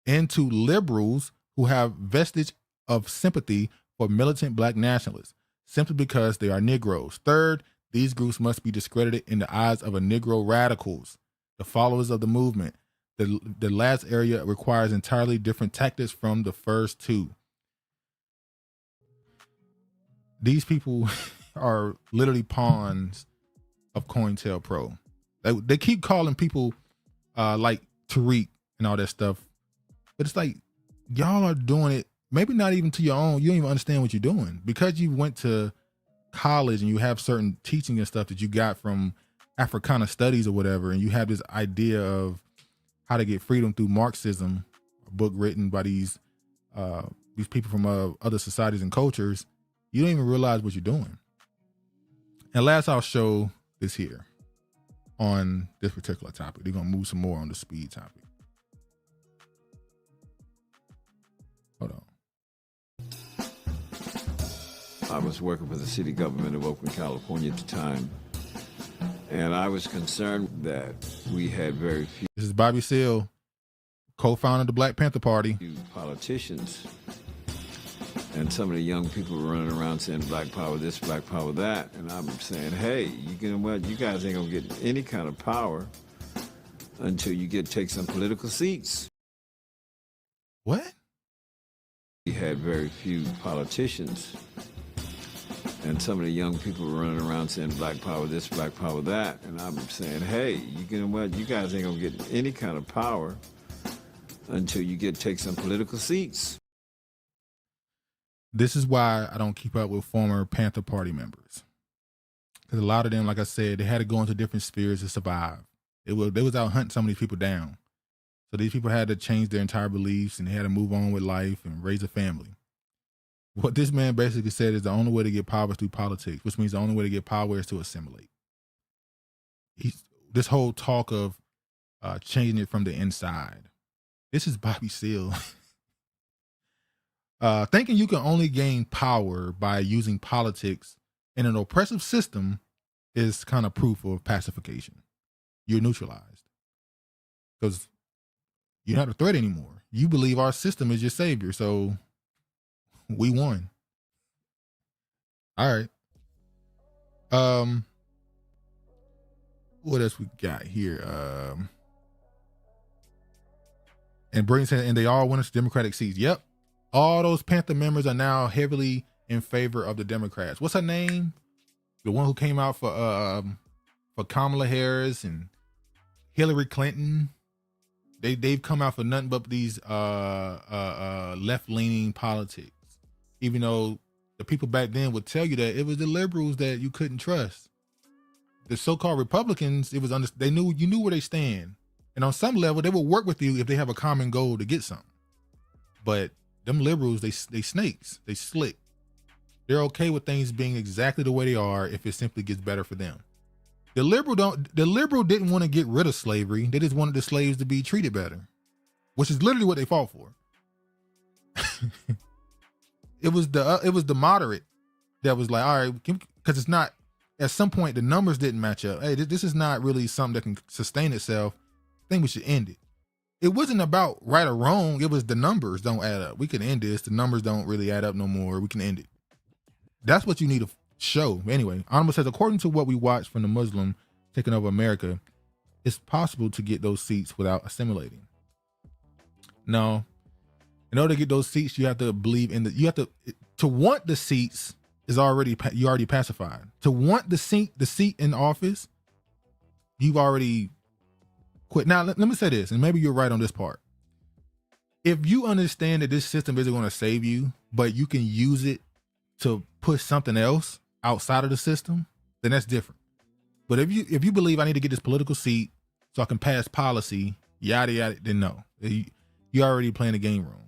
and to liberals who have vestige of sympathy for militant black nationalists, simply because they are Negroes. Third, these groups must be discredited in the eyes of a Negro radicals, the followers of the movement. The last area requires entirely different tactics from the first two. These people are literally pawns of COINTELPRO. They keep calling people like Tariq and all that stuff, but it's like y'all are doing it maybe not even to your own. You don't even understand what you're doing because you went to college and you have certain teaching and stuff that you got from Africana studies or whatever, and you have this idea of how to get freedom through Marxism, a book written by these people from other societies and cultures. You don't even realize what you're doing. And last, I'll show this here on this particular topic. They're gonna move some more on the speed topic. Hold on. I was working for the city government of Oakland, California at the time, and I was concerned that we had very few. This is Bobby Seale, co-founder of the Black Panther Party. Politicians, and some of the young people were running around saying black power this, black power that, and I'm saying, hey, you guys ain't gonna get any kind of power until you take some political seats. What? We had very few politicians, and some of the young people were running around saying black power this, black power that, and I'm saying, hey, you guys ain't gonna get any kind of power until you take some political seats. This is why I don't keep up with former Panther Party members, because a lot of them, like I said, they had to go into different spheres to survive. They was out hunting some of these people down. So these people had to change their entire beliefs and they had to move on with life and raise a family. What this man basically said is the only way to get power is through politics, which means the only way to get power is to assimilate. This whole talk of changing it from the inside. This is Bobby Seale. Thinking you can only gain power by using politics in an oppressive system is kind of proof of pacification. You're neutralized because you're not a threat anymore. You believe our system is your savior, so we won. All right. What else we got here? And Bernie said, and they all went into Democratic seats. Yep. All those Panther members are now heavily in favor of the Democrats. What's her name? The one who came out for Kamala Harris and Hillary Clinton. They've come out for nothing but these left-leaning politics. Even though the people back then would tell you that it was the liberals that you couldn't trust. The so-called Republicans, you knew where they stand. And on some level, they will work with you if they have a common goal to get something. But them liberals, they snakes, they slick. They're okay with things being exactly the way they are if it simply gets better for them. The liberal didn't want to get rid of slavery. They just wanted the slaves to be treated better, which is literally what they fought for. It was the moderate that was like, all right, because it's not. At some point, the numbers didn't match up. Hey, this is not really something that can sustain itself. I think we should end it. It wasn't about right or wrong. It was the numbers don't add up. We can end this. The numbers don't really add up no more. We can end it. That's what you need to show. Anyway, Honorable says, according to what we watched from the Muslim taking over America, it's possible to get those seats without assimilating. No. In order to get those seats, you have to believe in to want the seats is already pacified. To want the seat in office, you've already quit. Now, let me say this, and maybe you're right on this part. If you understand that this system isn't going to save you, but you can use it to push something else outside of the system, then that's different. But if you believe I need to get this political seat so I can pass policy, yada yada, then no, you're already playing the game wrong.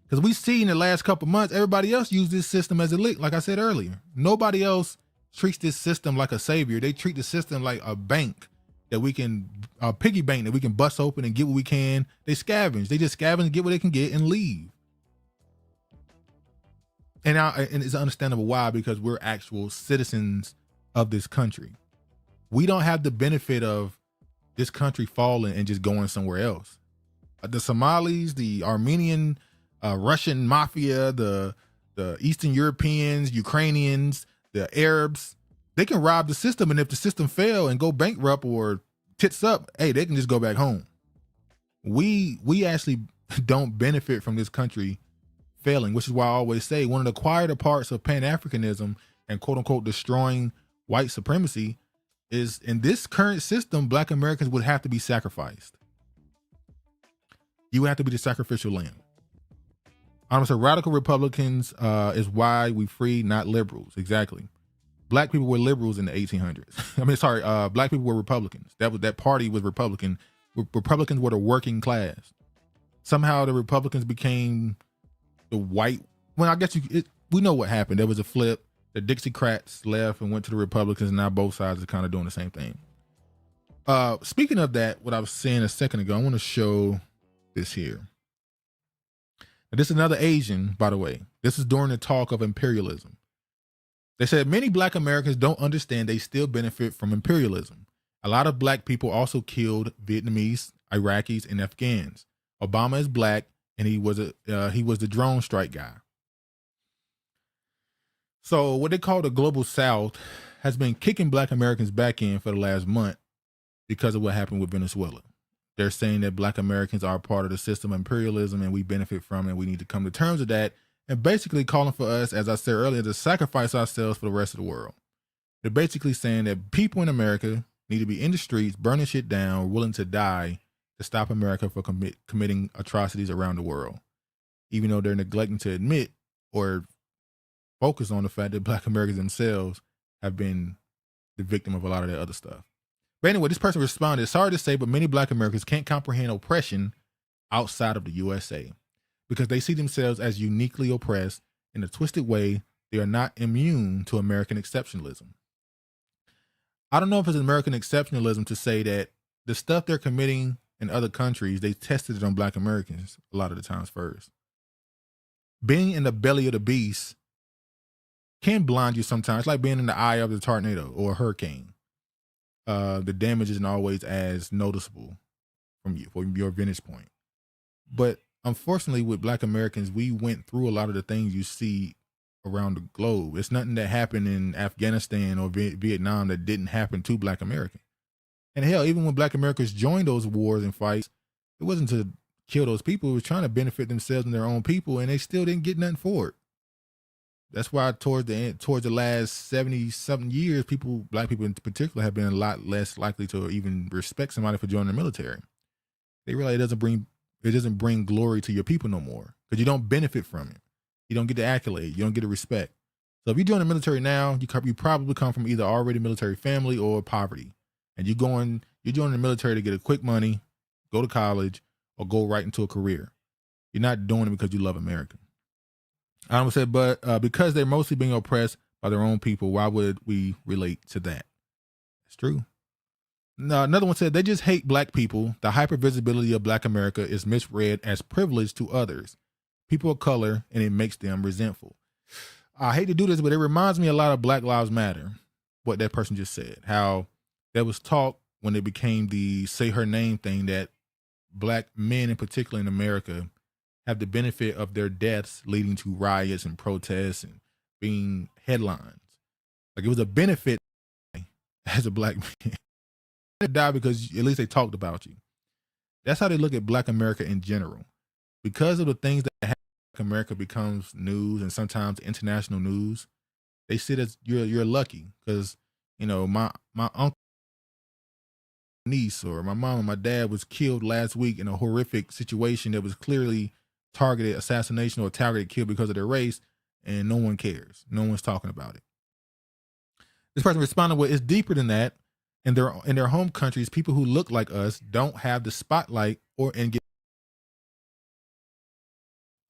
Because we see in the last couple months, everybody else use this system as a lick. Like I said earlier, nobody else treats this system like a savior. They treat the system like a bank that we can, a piggy bank that we can bust open and get what we can. They scavenge. They just scavenge, get what they can get, and leave. And it's understandable why, because we're actual citizens of this country. We don't have the benefit of this country falling and just going somewhere else. The Somalis, the Armenian, Russian mafia, the Eastern Europeans, Ukrainians, the Arabs, they can rob the system. And if the system fail and go bankrupt or tits up, hey, they can just go back home. We actually don't benefit from this country failing, which is why I always say one of the quieter parts of Pan-Africanism and quote unquote destroying white supremacy is in this current system, Black Americans would have to be sacrificed. You would have to be the sacrificial lamb. I'm saying radical Republicans is why we free, not liberals. Exactly. Black people were liberals in the 1800s. Black people were Republicans. That party was Republican. Republicans were the working class. Somehow the Republicans became the white. Well, I guess we know what happened. There was a flip. The Dixiecrats left and went to the Republicans, and now both sides are kind of doing the same thing. Speaking of that, what I was saying a second ago, I want to show this here. Now, this is another Asian, by the way. This is during the talk of imperialism. They said many Black Americans don't understand they still benefit from imperialism. A lot of Black people also killed Vietnamese, Iraqis, and Afghans. Obama is Black, and he was the drone strike guy. So what they call the global South has been kicking Black Americans back in for the last month because of what happened with Venezuela. They're saying that Black Americans are part of the system of imperialism and we benefit from it. We need to come to terms with that, and basically calling for us, as I said earlier, to sacrifice ourselves for the rest of the world. They're basically saying that people in America need to be in the streets, burning shit down, willing to die to stop America from committing atrocities around the world, even though they're neglecting to admit or focus on the fact that Black Americans themselves have been the victim of a lot of that other stuff. But anyway, this person responded, sorry to say, but many Black Americans can't comprehend oppression outside of the USA because they see themselves as uniquely oppressed in a twisted way. They are not immune to American exceptionalism. I don't know if it's American exceptionalism to say that the stuff they're committing in other countries, they tested it on Black Americans a lot of the times first. Being in the belly of the beast can blind you sometimes, like being in the eye of the tornado or a hurricane. The damage isn't always as noticeable from your vantage point. But unfortunately, with Black Americans, we went through a lot of the things you see around the globe. It's nothing that happened in Afghanistan or Vietnam that didn't happen to Black Americans. And hell, even when Black Americans joined those wars and fights, it wasn't to kill those people was trying to benefit themselves and their own people, and they still didn't get nothing for it. That's why towards the last 70-something years, black people in particular, have been a lot less likely to even respect somebody for joining the military. They realize it doesn't bring glory to your people no more, because you don't benefit from it. You don't get the accolade. You don't get the respect. So if you join the military now, you probably come from either already military family or poverty, and you're joining the military to get a quick money, go to college, or go right into a career. You're not doing it because you love America. I almost said, but because they're mostly being oppressed by their own people, why would we relate to that? It's true. No, another one said, they just hate black people. The hypervisibility of black America is misread as privilege to others, people of color, and it makes them resentful. I hate to do this, but it reminds me a lot of Black Lives Matter, what that person just said, how there was talk when it became the say her name thing that black men in particular in America have the benefit of their deaths leading to riots and protests and being headlines. Like, it was a benefit as a black man to die because at least they talked about you. That's how they look at black America in general. Because of the things that happen, America becomes news and sometimes international news. They see that you're lucky because, you know, my uncle, niece, or my mom and my dad was killed last week in a horrific situation that was clearly targeted assassination or targeted kill because of their race, and no one cares. No one's talking about it. This person responded with, it's deeper than that. In their home countries, people who look like us don't have the spotlight and get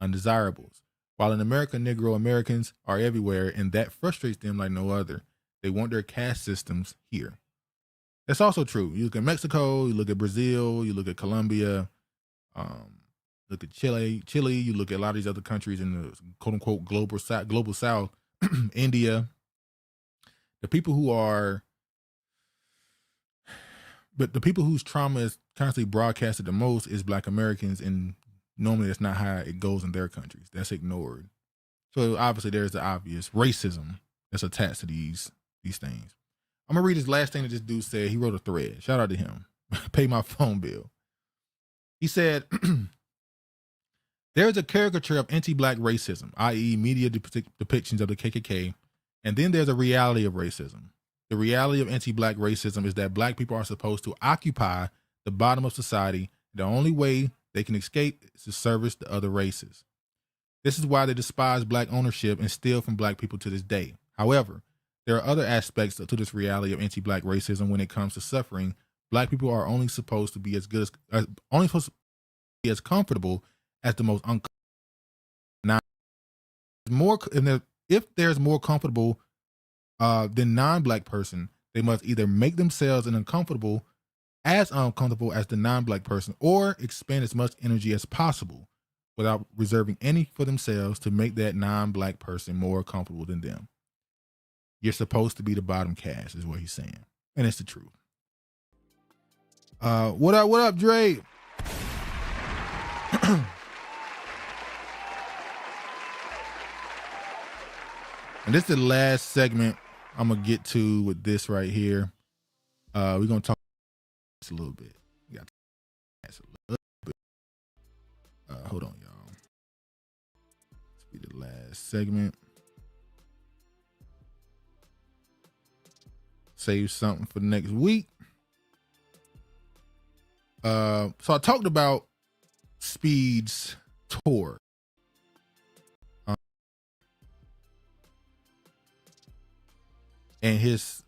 undesirables. While in America, Negro Americans are everywhere, and that frustrates them like no other. They want their caste systems here. That's also true. You look at Mexico, you look at Brazil, you look at Colombia, look at Chile, you look at a lot of these other countries in the quote unquote global south, India. The people whose trauma is constantly broadcasted the most is black Americans, and normally that's not how it goes in their countries. That's ignored. So obviously there's the obvious racism that's attached to these things. I'm gonna read this last thing that this dude said. He wrote a thread. Shout out to him. Pay my phone bill. He said, there's a caricature of anti-black racism, i.e. media depictions of the KKK, and then there's a reality of racism. The reality of anti-black racism is that black people are supposed to occupy the bottom of society. The only way they can escape is to service the other races. This is why they despise black ownership and steal from black people to this day. However, there are other aspects to this reality of anti-black racism when it comes to suffering. Black people are only supposed to be as comfortable as the most uncomfortable. Now, if there's more comfortable than non-black person, they must either make themselves as uncomfortable as the non-black person, or expend as much energy as possible without reserving any for themselves to make that non-black person more comfortable than them. You're supposed to be the bottom caste, is what he's saying, and it's the truth. What up, Dre? And this is the last segment I'm gonna get to with this right here. We're gonna talk a little bit. We got a little bit. Hold on, y'all. This will be the last segment. Save something for next week. So I talked about Speed's tour. And his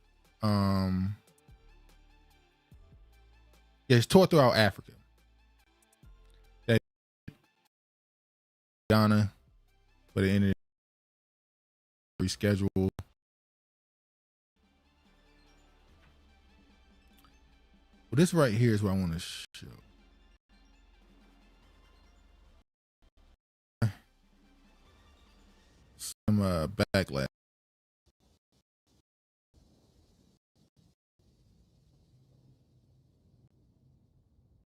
tour throughout Africa. That Ghana, but it ended rescheduled. Well, this right here is what I want to show. Some backlash.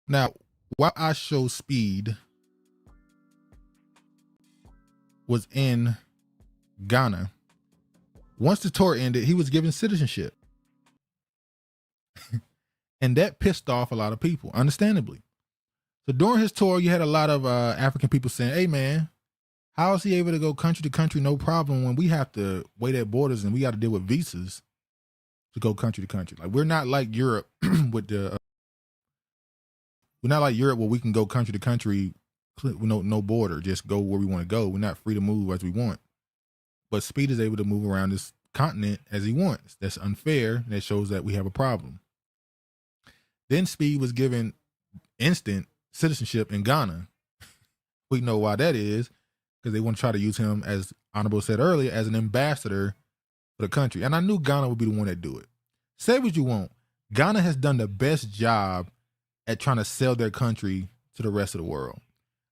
Now, while IShowSpeed was in Ghana, once the tour ended, he was given citizenship. And that pissed off a lot of people, understandably. So during his tour, you had a lot of African people saying, hey, man, how is he able to go country to country, no problem, when we have to wait at borders and we got to deal with visas to go country to country? Like, we're not like Europe with the, we're not like Europe where we can go country to country with no border, just go where we want to go. We're not free to move as we want. But Speed is able to move around this continent as he wants. That's unfair, and that shows that we have a problem. Then Speed was given instant citizenship in Ghana. We know why that is, because they want to try to use him, as Honorable said earlier, as an ambassador for the country. And I knew Ghana would be the one that do it. Say what you want. Ghana has done the best job at trying to sell their country to the rest of the world.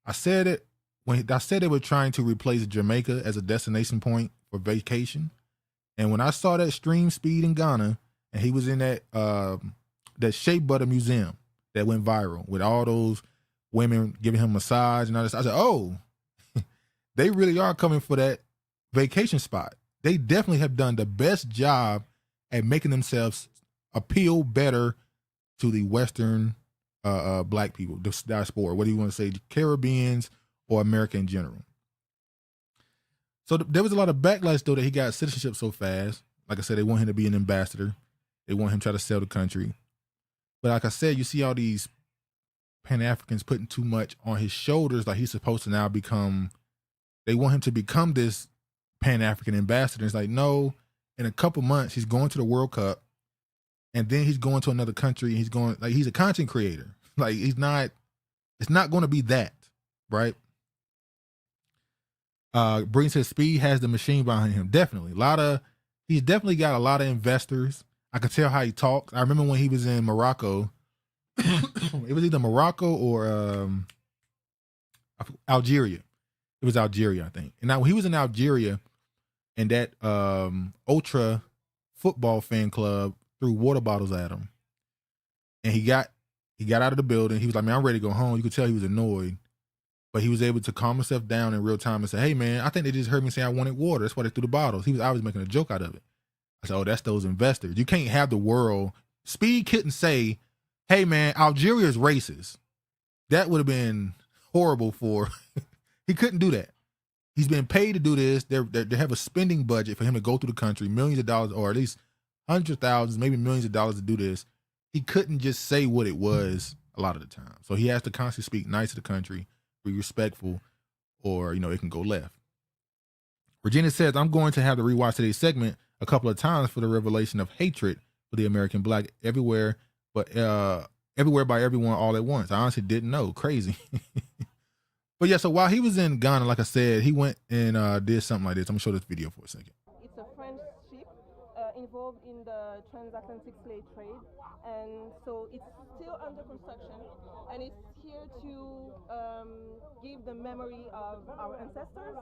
I said it when I said they were trying to replace Jamaica as a destination point for vacation. And when I saw that stream Speed in Ghana, and he was in that Shea Butter Museum that went viral with all those women giving him massage and all this, I said, oh, they really are coming for that vacation spot. They definitely have done the best job at making themselves appeal better to the Western black people, the diaspora, what do you want to say, Caribbeans or America in general. So there was a lot of backlash, though, that he got citizenship so fast. Like I said, they want him to be an ambassador. They want him to try to sell the country. But like I said, you see all these Pan-Africans putting too much on his shoulders, like he's supposed to now become, they want him to become this Pan-African ambassador. It's like, no, in a couple months, he's going to the World Cup, and then he's going to another country, and he's going, like, he's a content creator. Like, he's not, it's not going to be that, right? Breen says Speed has the machine behind him. Definitely. He's definitely got a lot of investors. I could tell how he talks. I remember when he was in Morocco, it was either Morocco or Algeria. It was Algeria, I think. And now when he was in Algeria, and that ultra football fan club threw water bottles at him, and he got out of the building. He was like, man, I'm ready to go home. You could tell he was annoyed, but he was able to calm himself down in real time and say, hey, man, I think they just heard me say I wanted water. That's why they threw the bottles. I was making a joke out of it. I said, oh, that's those investors. You can't have the world. Speed couldn't say, hey, man, Algeria is racist. That would have been horrible for, he couldn't do that. He's been paid to do this. They have a spending budget for him to go through the country, millions of dollars, or at least hundreds of thousands, maybe millions of dollars to do this. He couldn't just say what it was a lot of the time. So he has to constantly speak nice to the country, be respectful, or, it can go left. Regina says, I'm going to have to rewatch today's segment a couple of times for the revelation of hatred for the American black everywhere, but everywhere by everyone all at once. I honestly didn't know. Crazy. But yeah, so while he was in Ghana, like I said, he went and did something like this. I'm gonna show this video for a second. It's a French ship involved in the transatlantic slave trade, and so it's still under construction, and it's here to give the memory of our ancestors,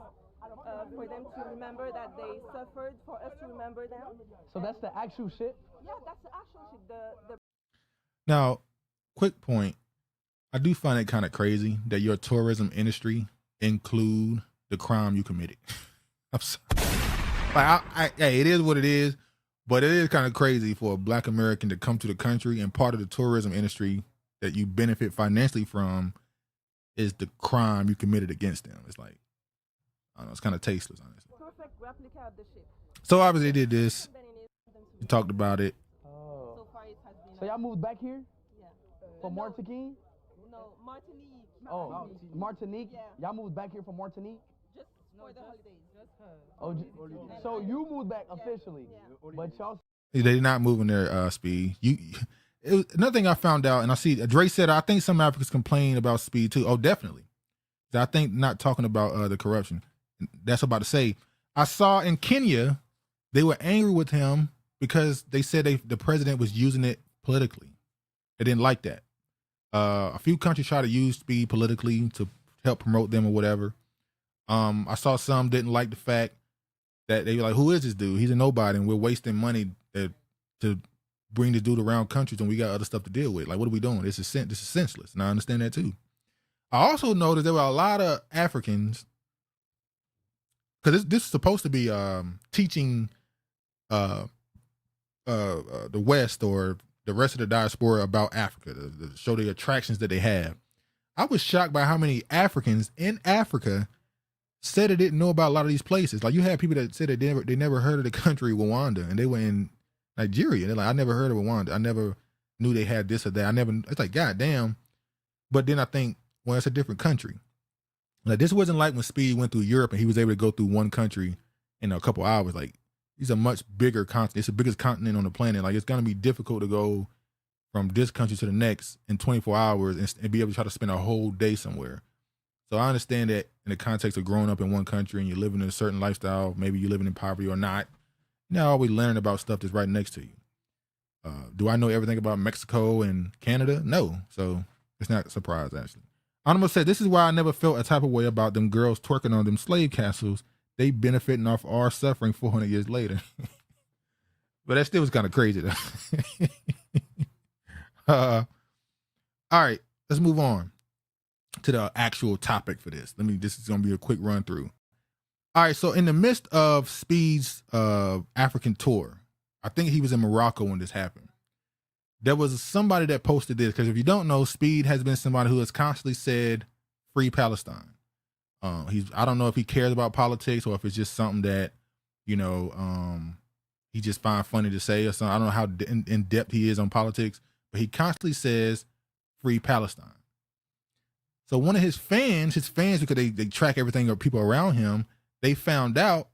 for them to remember that they suffered, for us to remember them. So that's the actual ship? Yeah, that's the actual ship. Now, quick point. I do find it kind of crazy that your tourism industry include the crime you committed. I'm sorry. Like, it is what it is, but it is kind of crazy for a black American to come to the country, and part of the tourism industry that you benefit financially from is the crime you committed against them. It's like, I don't know, it's kind of tasteless, honestly. Perfect replica of the ship. So obviously they did this. You talked about it. Oh. So y'all moved back here? Yeah. From Martinique? No, Martinique. Oh, Martinique? Yeah. Y'all moved back here from Martinique? Just for the holidays. Oh, so you moved back officially, but y'all. They're not moving their Speed. It was another thing I found out, and I see Dre said I think some Africans complain about Speed too. Oh, definitely. I think not talking about the corruption. That's about to say. I saw in Kenya they were angry with him because they said the president was using it politically. They didn't like that. A few countries try to use Speed politically to help promote them or whatever. I saw some didn't like the fact that they were like, who is this dude? He's a nobody, and we're wasting money to bring this dude around countries, and we got other stuff to deal with. Like, what are we doing? This is senseless, and I understand that too. I also noticed there were a lot of Africans, because this is supposed to be teaching the West or the rest of the diaspora about Africa, to show the attractions that they have. I was shocked by how many Africans in Africa said they didn't know about a lot of these places. Like, you had people that said that they never heard of the country Rwanda, and they were in Nigeria. They're like, I never heard of Rwanda. I never knew they had this or that. It's like, God damn. But then I think, well, it's a different country. Like, this wasn't like when Speed went through Europe and he was able to go through one country in a couple hours. Like, these are much bigger continent. It's the biggest continent on the planet. Like, it's going to be difficult to go from this country to the next in 24 hours and be able to try to spend a whole day somewhere. So I understand that in the context of growing up in one country and you're living in a certain lifestyle, maybe you're living in poverty or not, you're not always learning about stuff that's right next to you. Do I know everything about Mexico and Canada? No. So it's not a surprise, actually. Anima said, this is why I never felt a type of way about them girls twerking on them slave castles. They benefiting off our suffering 400 years later. But that still was kind of crazy, though. All right, let's move on to the actual topic for this. This is going to be a quick run through. All right, so in the midst of Speed's African tour, I think he was in Morocco when this happened. There was somebody that posted this, because if you don't know, Speed has been somebody who has constantly said, free Palestine. I don't know if he cares about politics or if it's just something that, he just finds funny to say or something. I don't know how in depth he is on politics, but he constantly says, free Palestine. So one of his fans, because they track everything of people around him, they found out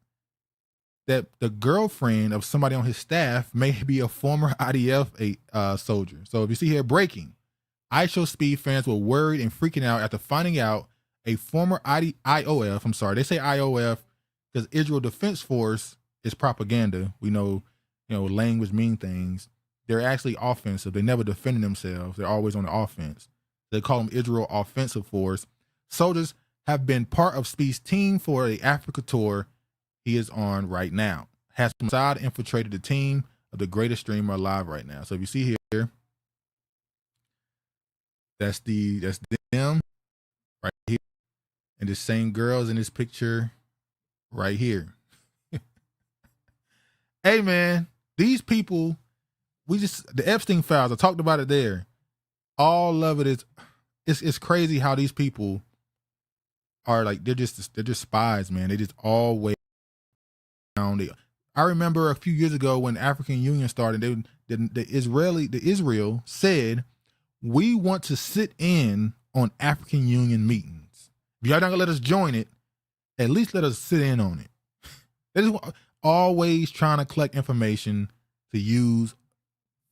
that the girlfriend of somebody on his staff may be a former IDF soldier. So if you see here breaking, IShowSpeed fans were worried and freaking out after finding out a former IOF, I'm sorry, they say IOF because Israel Defense Force is propaganda. We know, language mean things. They're actually offensive. They never defended themselves. They're always on the offense. They call them Israel Offensive Force. Soldiers have been part of Speed's team for the Africa tour he is on right now. Has Mossad infiltrated the team of the greatest streamer alive right now. So if you see here, that's them right here. And the same girls in this picture right here. Hey man, these people, the Epstein Files, I talked about it there. All of it it's crazy how these people are like, they're just spies, man. They just always around. I remember a few years ago when African Union started, Israel said, we want to sit in on African Union meetings. If y'all not gonna let us join it, at least let us sit in on it. They're just always trying to collect information to use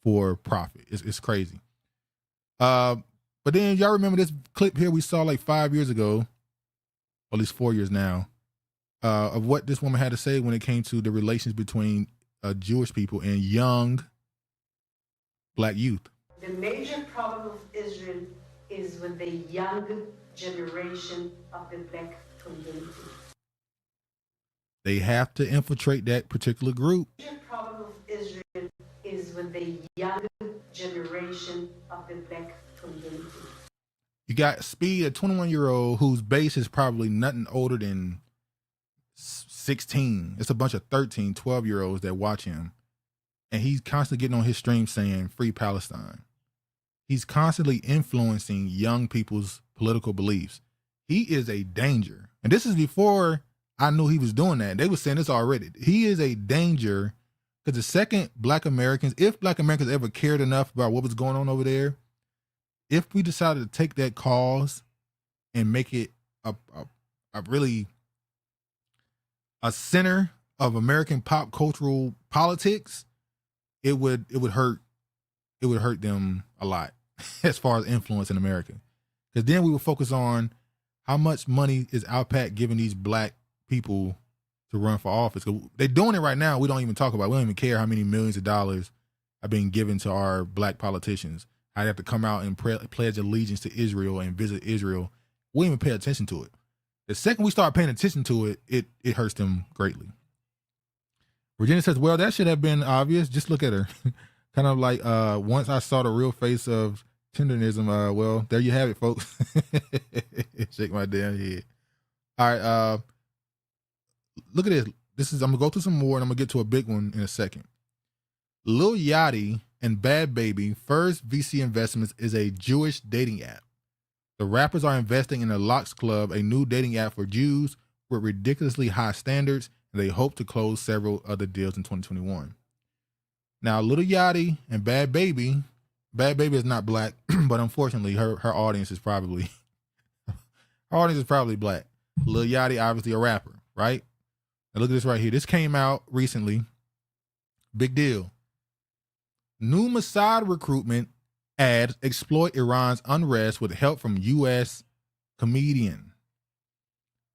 for profit. It's crazy. But then y'all remember this clip here we saw like 5 years ago, or at least 4 years now, of what this woman had to say when it came to the relations between Jewish people and young black youth. The major problem of Israel is with the young generation of the black community. They have to infiltrate that particular group. The major problem of Israel is with the young generation of the black community. You got Speed, a 21-year-old whose base is probably nothing older than 16. It's a bunch of 13, 12-year-olds that watch him. And he's constantly getting on his stream saying, free Palestine. He's constantly influencing young people's political beliefs. He is a danger. And this is before I knew he was doing that. They were saying this already. He is a danger because the second black Americans, if black Americans ever cared enough about what was going on over there, if we decided to take that cause and make it a really a center of American pop cultural politics, it would hurt them a lot as far as influence in America. Because then we would focus on how much money is Outpac giving these black people to run for office. They're doing it right now. We don't even talk about it. We don't even care how many millions of dollars are being given to our black politicians. I have to come out and pledge allegiance to Israel and visit Israel. We don't even pay attention to it. The second we start paying attention to it, it hurts them greatly. Virginia says, well, that should have been obvious. Just look at her. Kind of like once I saw the real face of tenderism, well, there you have it, folks. Shake my damn head. All right, look at this. I'm gonna go through some more and I'm gonna get to a big one in a second. Lil Yachty and Bad Baby First VC Investments is a Jewish dating app. The rappers are investing in the Locks Club, a new dating app for Jews with ridiculously high standards, and they hope to close several other deals in 2021. Now, Lil Yachty and Bad Baby is not black, but unfortunately, her audience is probably black. Lil Yachty, obviously a rapper, right? Now look at this right here. This came out recently. Big deal. New Mossad recruitment ads exploit Iran's unrest with help from U.S. comedian.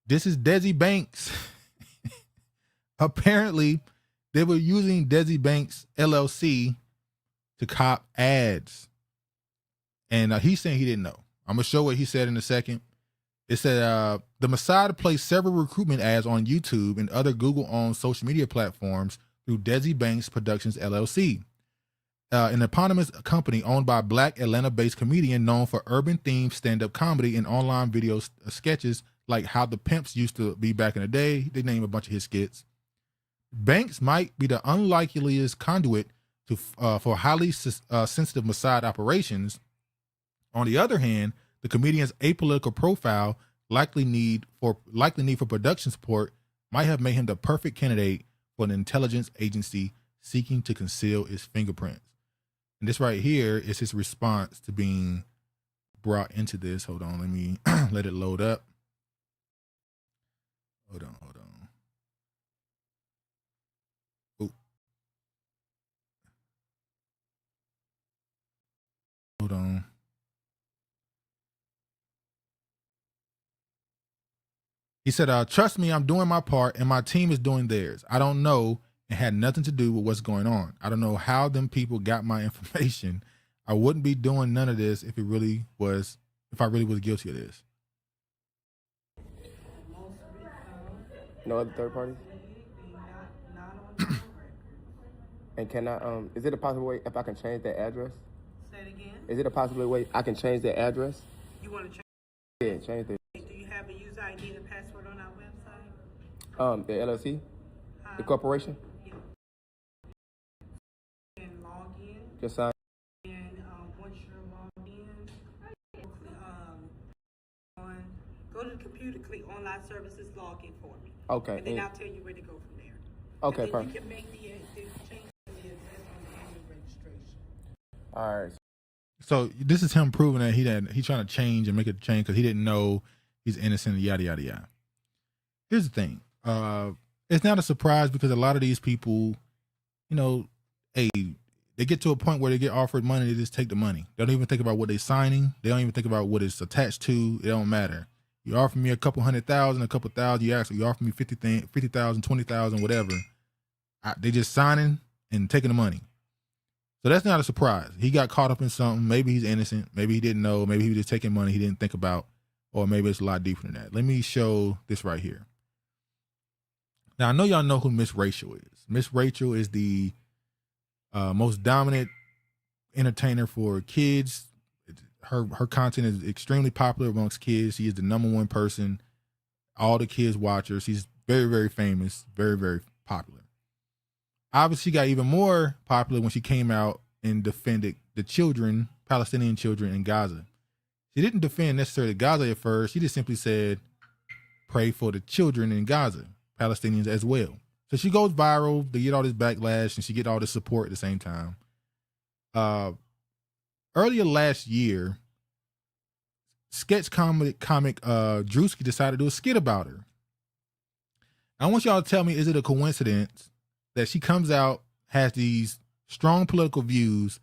This is Desi Banks. Apparently, they were using Desi Banks LLC to cop ads. And he's saying he didn't know. I'm going to show what he said in a second. It said, the Mossad placed several recruitment ads on YouTube and other Google-owned social media platforms through Desi Banks Productions LLC, an eponymous company owned by a black Atlanta-based comedian known for urban-themed stand-up comedy and online video sketches like How the Pimps Used to Be Back in the Day. They name a bunch of his skits. Banks might be the unlikeliest conduit to for highly sensitive Mossad operations. On the other hand, the comedian's apolitical profile, likely need for production support, might have made him the perfect candidate for an intelligence agency seeking to conceal his fingerprints. And this right here is his response to being brought into this. Hold on, let me let it load up. Hold on. Ooh. Hold on. He said, trust me, I'm doing my part and my team is doing theirs. I don't know and had nothing to do with what's going on. I don't know how them people got my information. I wouldn't be doing none of this if I really was guilty of this. No other third parties? And can I, is it a possible way if I can change that address? Say it again? Is it a possible way I can change that address? You want to change? Yeah, change the. Do you have a user ID and password on our website? The LLC? The corporation? Yeah. And log in. Just sign. And once you're logged in, go to the computer, click online services, log in for me. Okay. And then I'll tell you where to go from there. Okay, and then perfect. You can make the change the address on the annual registration. All right. So this is him proving that he's trying to change and make it change because he didn't know he's innocent, yada, yada, yada. Here's the thing. It's not a surprise because a lot of these people, they get to a point where they get offered money, they just take the money. They don't even think about what they're signing. They don't even think about what it's attached to. It don't matter. You offer me a couple $100,000, a couple thousand, you offer me 50,000, 20,000, whatever. They just signing and taking the money. So that's not a surprise. He got caught up in something. Maybe he's innocent. Maybe he didn't know. Maybe he was just taking money he didn't think about. Or maybe it's a lot deeper than that. Let me show this right here. Now, I know y'all know who Miss Rachel is. Miss Rachel is the most dominant entertainer for kids. Her content is extremely popular amongst kids. She is the #1 person. All the kids watch her. She's very, very famous, very, very popular. Obviously, she got even more popular when she came out and defended the children, Palestinian children in Gaza. She didn't defend necessarily Gaza at first. She just simply said, pray for the children in Gaza, Palestinians as well. So she goes viral. They get all this backlash and she get all this support at the same time. Earlier last year, sketch comic Drewski decided to do a skit about her. I want y'all to tell me, is it a coincidence that she comes out, has these strong political views,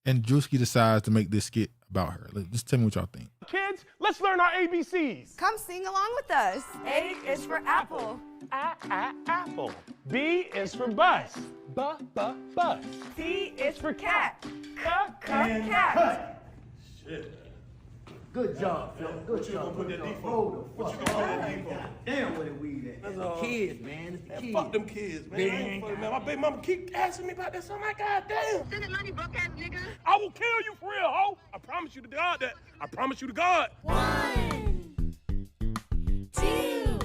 and Drewski decides to make this skit about her? Just tell me what y'all think. Kids, let's learn our ABCs. Come sing along with us. A is for apple. Apple. B is for bus. Bus. C is for cat. And cat. Shit. Good job, Phil. Good job. What you gonna put that D for? Damn, where the weed at? That's all. Kids, man. It's the kids. Fuck them kids, man. I ain't fucking, man. My baby mama keep asking me about this. I'm like, God damn. Send it money, broke ass nigga. I will kill you for real, ho. I promise you to God that. I promise you to God. 1, 2,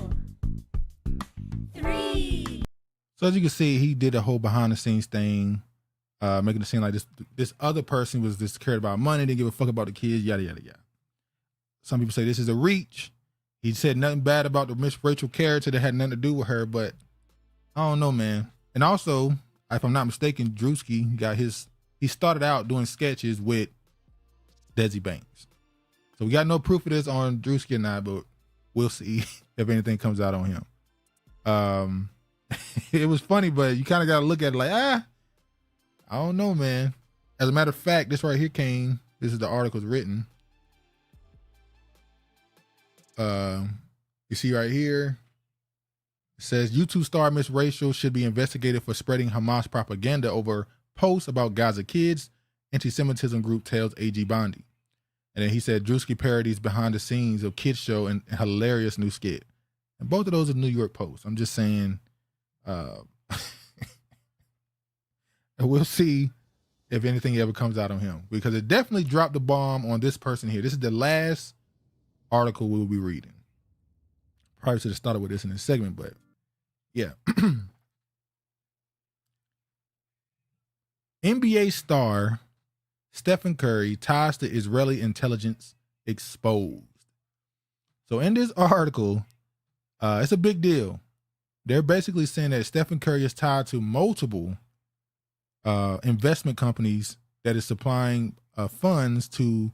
3. So as you can see, he did a whole behind the scenes thing, making it seem like this other person was just cared about money, didn't give a fuck about the kids, yada, yada, yada. Some people say this is a reach. He said nothing bad about the Miss Rachel character that had nothing to do with her, but I don't know, man. And also, if I'm not mistaken, Drewski he started out doing sketches with Desi Banks. So we got no proof of this on Drewski and I, but we'll see if anything comes out on him. It was funny, but you kind of got to look at it like, I don't know, man. As a matter of fact, this right here this is the article's written. You see right here, it says YouTube star Miss Rachel should be investigated for spreading Hamas propaganda over posts about Gaza kids, anti-Semitism group tells AG Bondi. And then he said Drewski parodies behind the scenes of kids show and hilarious new skit. And both of those are New York Post. I'm just saying, we'll see if anything ever comes out on him, because it definitely dropped the bomb on this person here. This is the last article we'll be reading. Probably should have started with this in this segment, but yeah. NBA star Stephen Curry ties to Israeli intelligence exposed. So in this article, it's a big deal. They're basically saying that Stephen Curry is tied to multiple investment companies that is supplying funds to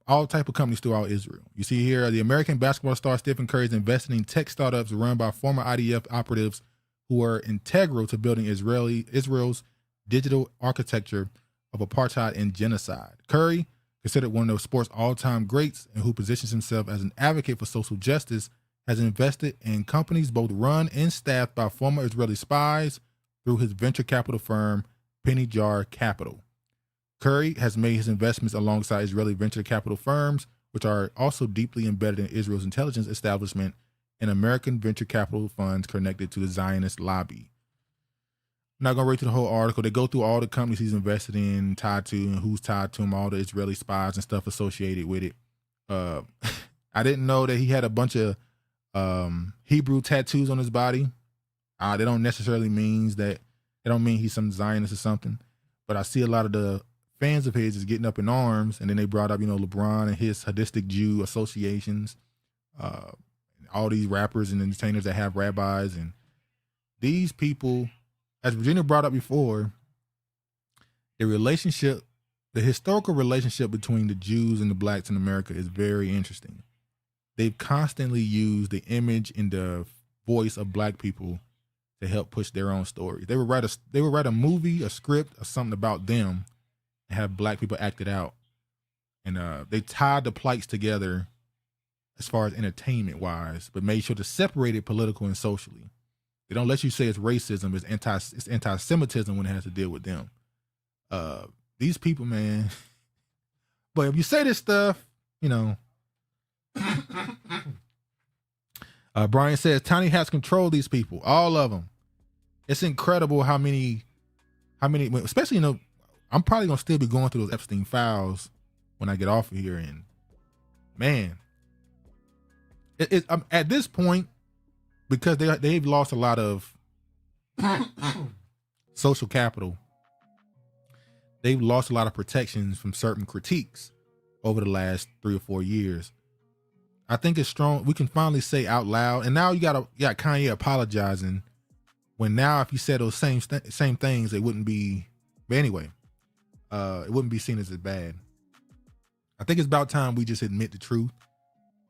all type of companies throughout Israel. You see here, the American basketball star Stephen Curry is investing in tech startups run by former IDF operatives who are integral to building Israel's digital architecture of apartheid and genocide. Curry, considered one of sport's all-time greats and who positions himself as an advocate for social justice, has invested in companies both run and staffed by former Israeli spies through his venture capital firm, Penny Jar Capital. Curry has made his investments alongside Israeli venture capital firms, which are also deeply embedded in Israel's intelligence establishment and American venture capital funds connected to the Zionist lobby. I'm not going to read through the whole article. They go through all the companies he's invested in, tied to, and who's tied to him, all the Israeli spies and stuff associated with it. I didn't know that he had a bunch of Hebrew tattoos on his body. They don't necessarily mean he's some Zionist or something, but I see a lot of the fans of his is getting up in arms, and then they brought up, LeBron and his sadistic Jew associations, all these rappers and entertainers that have rabbis, and these people, as Virginia brought up before, the historical relationship between the Jews and the blacks in America is very interesting. They've constantly used the image and the voice of black people to help push their own stories. They would write a movie, a script, or something about them, and have black people act it out. And they tied the plights together as far as entertainment wise, but made sure to separate it politically and socially. They don't let you say it's racism, it's anti-Semitism when it has to deal with them. These people, man. But if you say this stuff, Brian says Tiny has controlled these people, all of them. It's incredible how many, especially, I'm probably going to still be going through those Epstein Files when I get off of here. And man, at this point, because they've lost a lot of social capital, they've lost a lot of protections from certain critiques over the last 3 or 4 years. I think it's strong. We can finally say out loud. And now you got Kanye apologizing, when now if you said those same things, it wouldn't be. But anyway, it wouldn't be seen as bad. I think it's about time we just admit the truth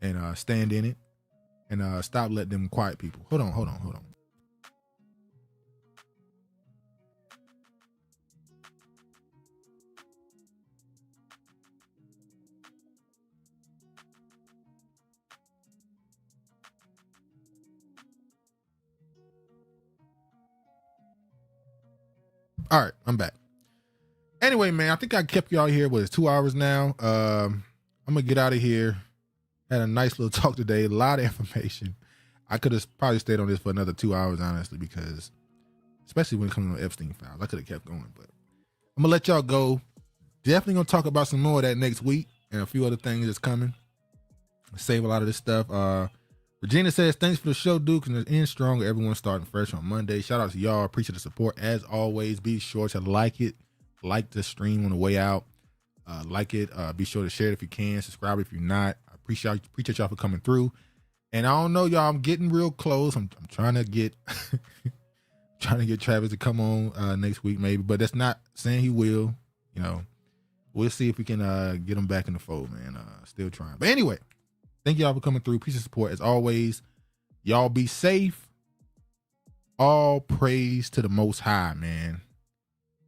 and stand in it and stop letting them quiet people. Hold on. All right, I'm back. Anyway, man, I think I kept y'all here. It's 2 hours now. I'm gonna get out of here. Had a nice little talk today. A lot of information. I could have probably stayed on this for another 2 hours, honestly, because especially when it comes to Epstein Files, I could have kept going. But I'm gonna let y'all go. Definitely gonna talk about some more of that next week and a few other things that's coming. Save a lot of this stuff. Regina says, thanks for the show, Duke, and it's in strong. Everyone's starting fresh on Monday. Shout out to y'all. Appreciate the support. As always, be sure to like the stream on the way out. Like it. Be sure to share it if you can. Subscribe if you're not. I appreciate y'all for coming through. And I don't know, y'all. I'm getting real close. I'm trying to get Travis to come on next week, maybe. But that's not saying he will. You know, we'll see if we can get him back in the fold, man. Still trying. But anyway, thank y'all for coming through. Appreciate the support as always. Y'all be safe. All praise to the Most High, man.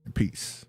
And peace.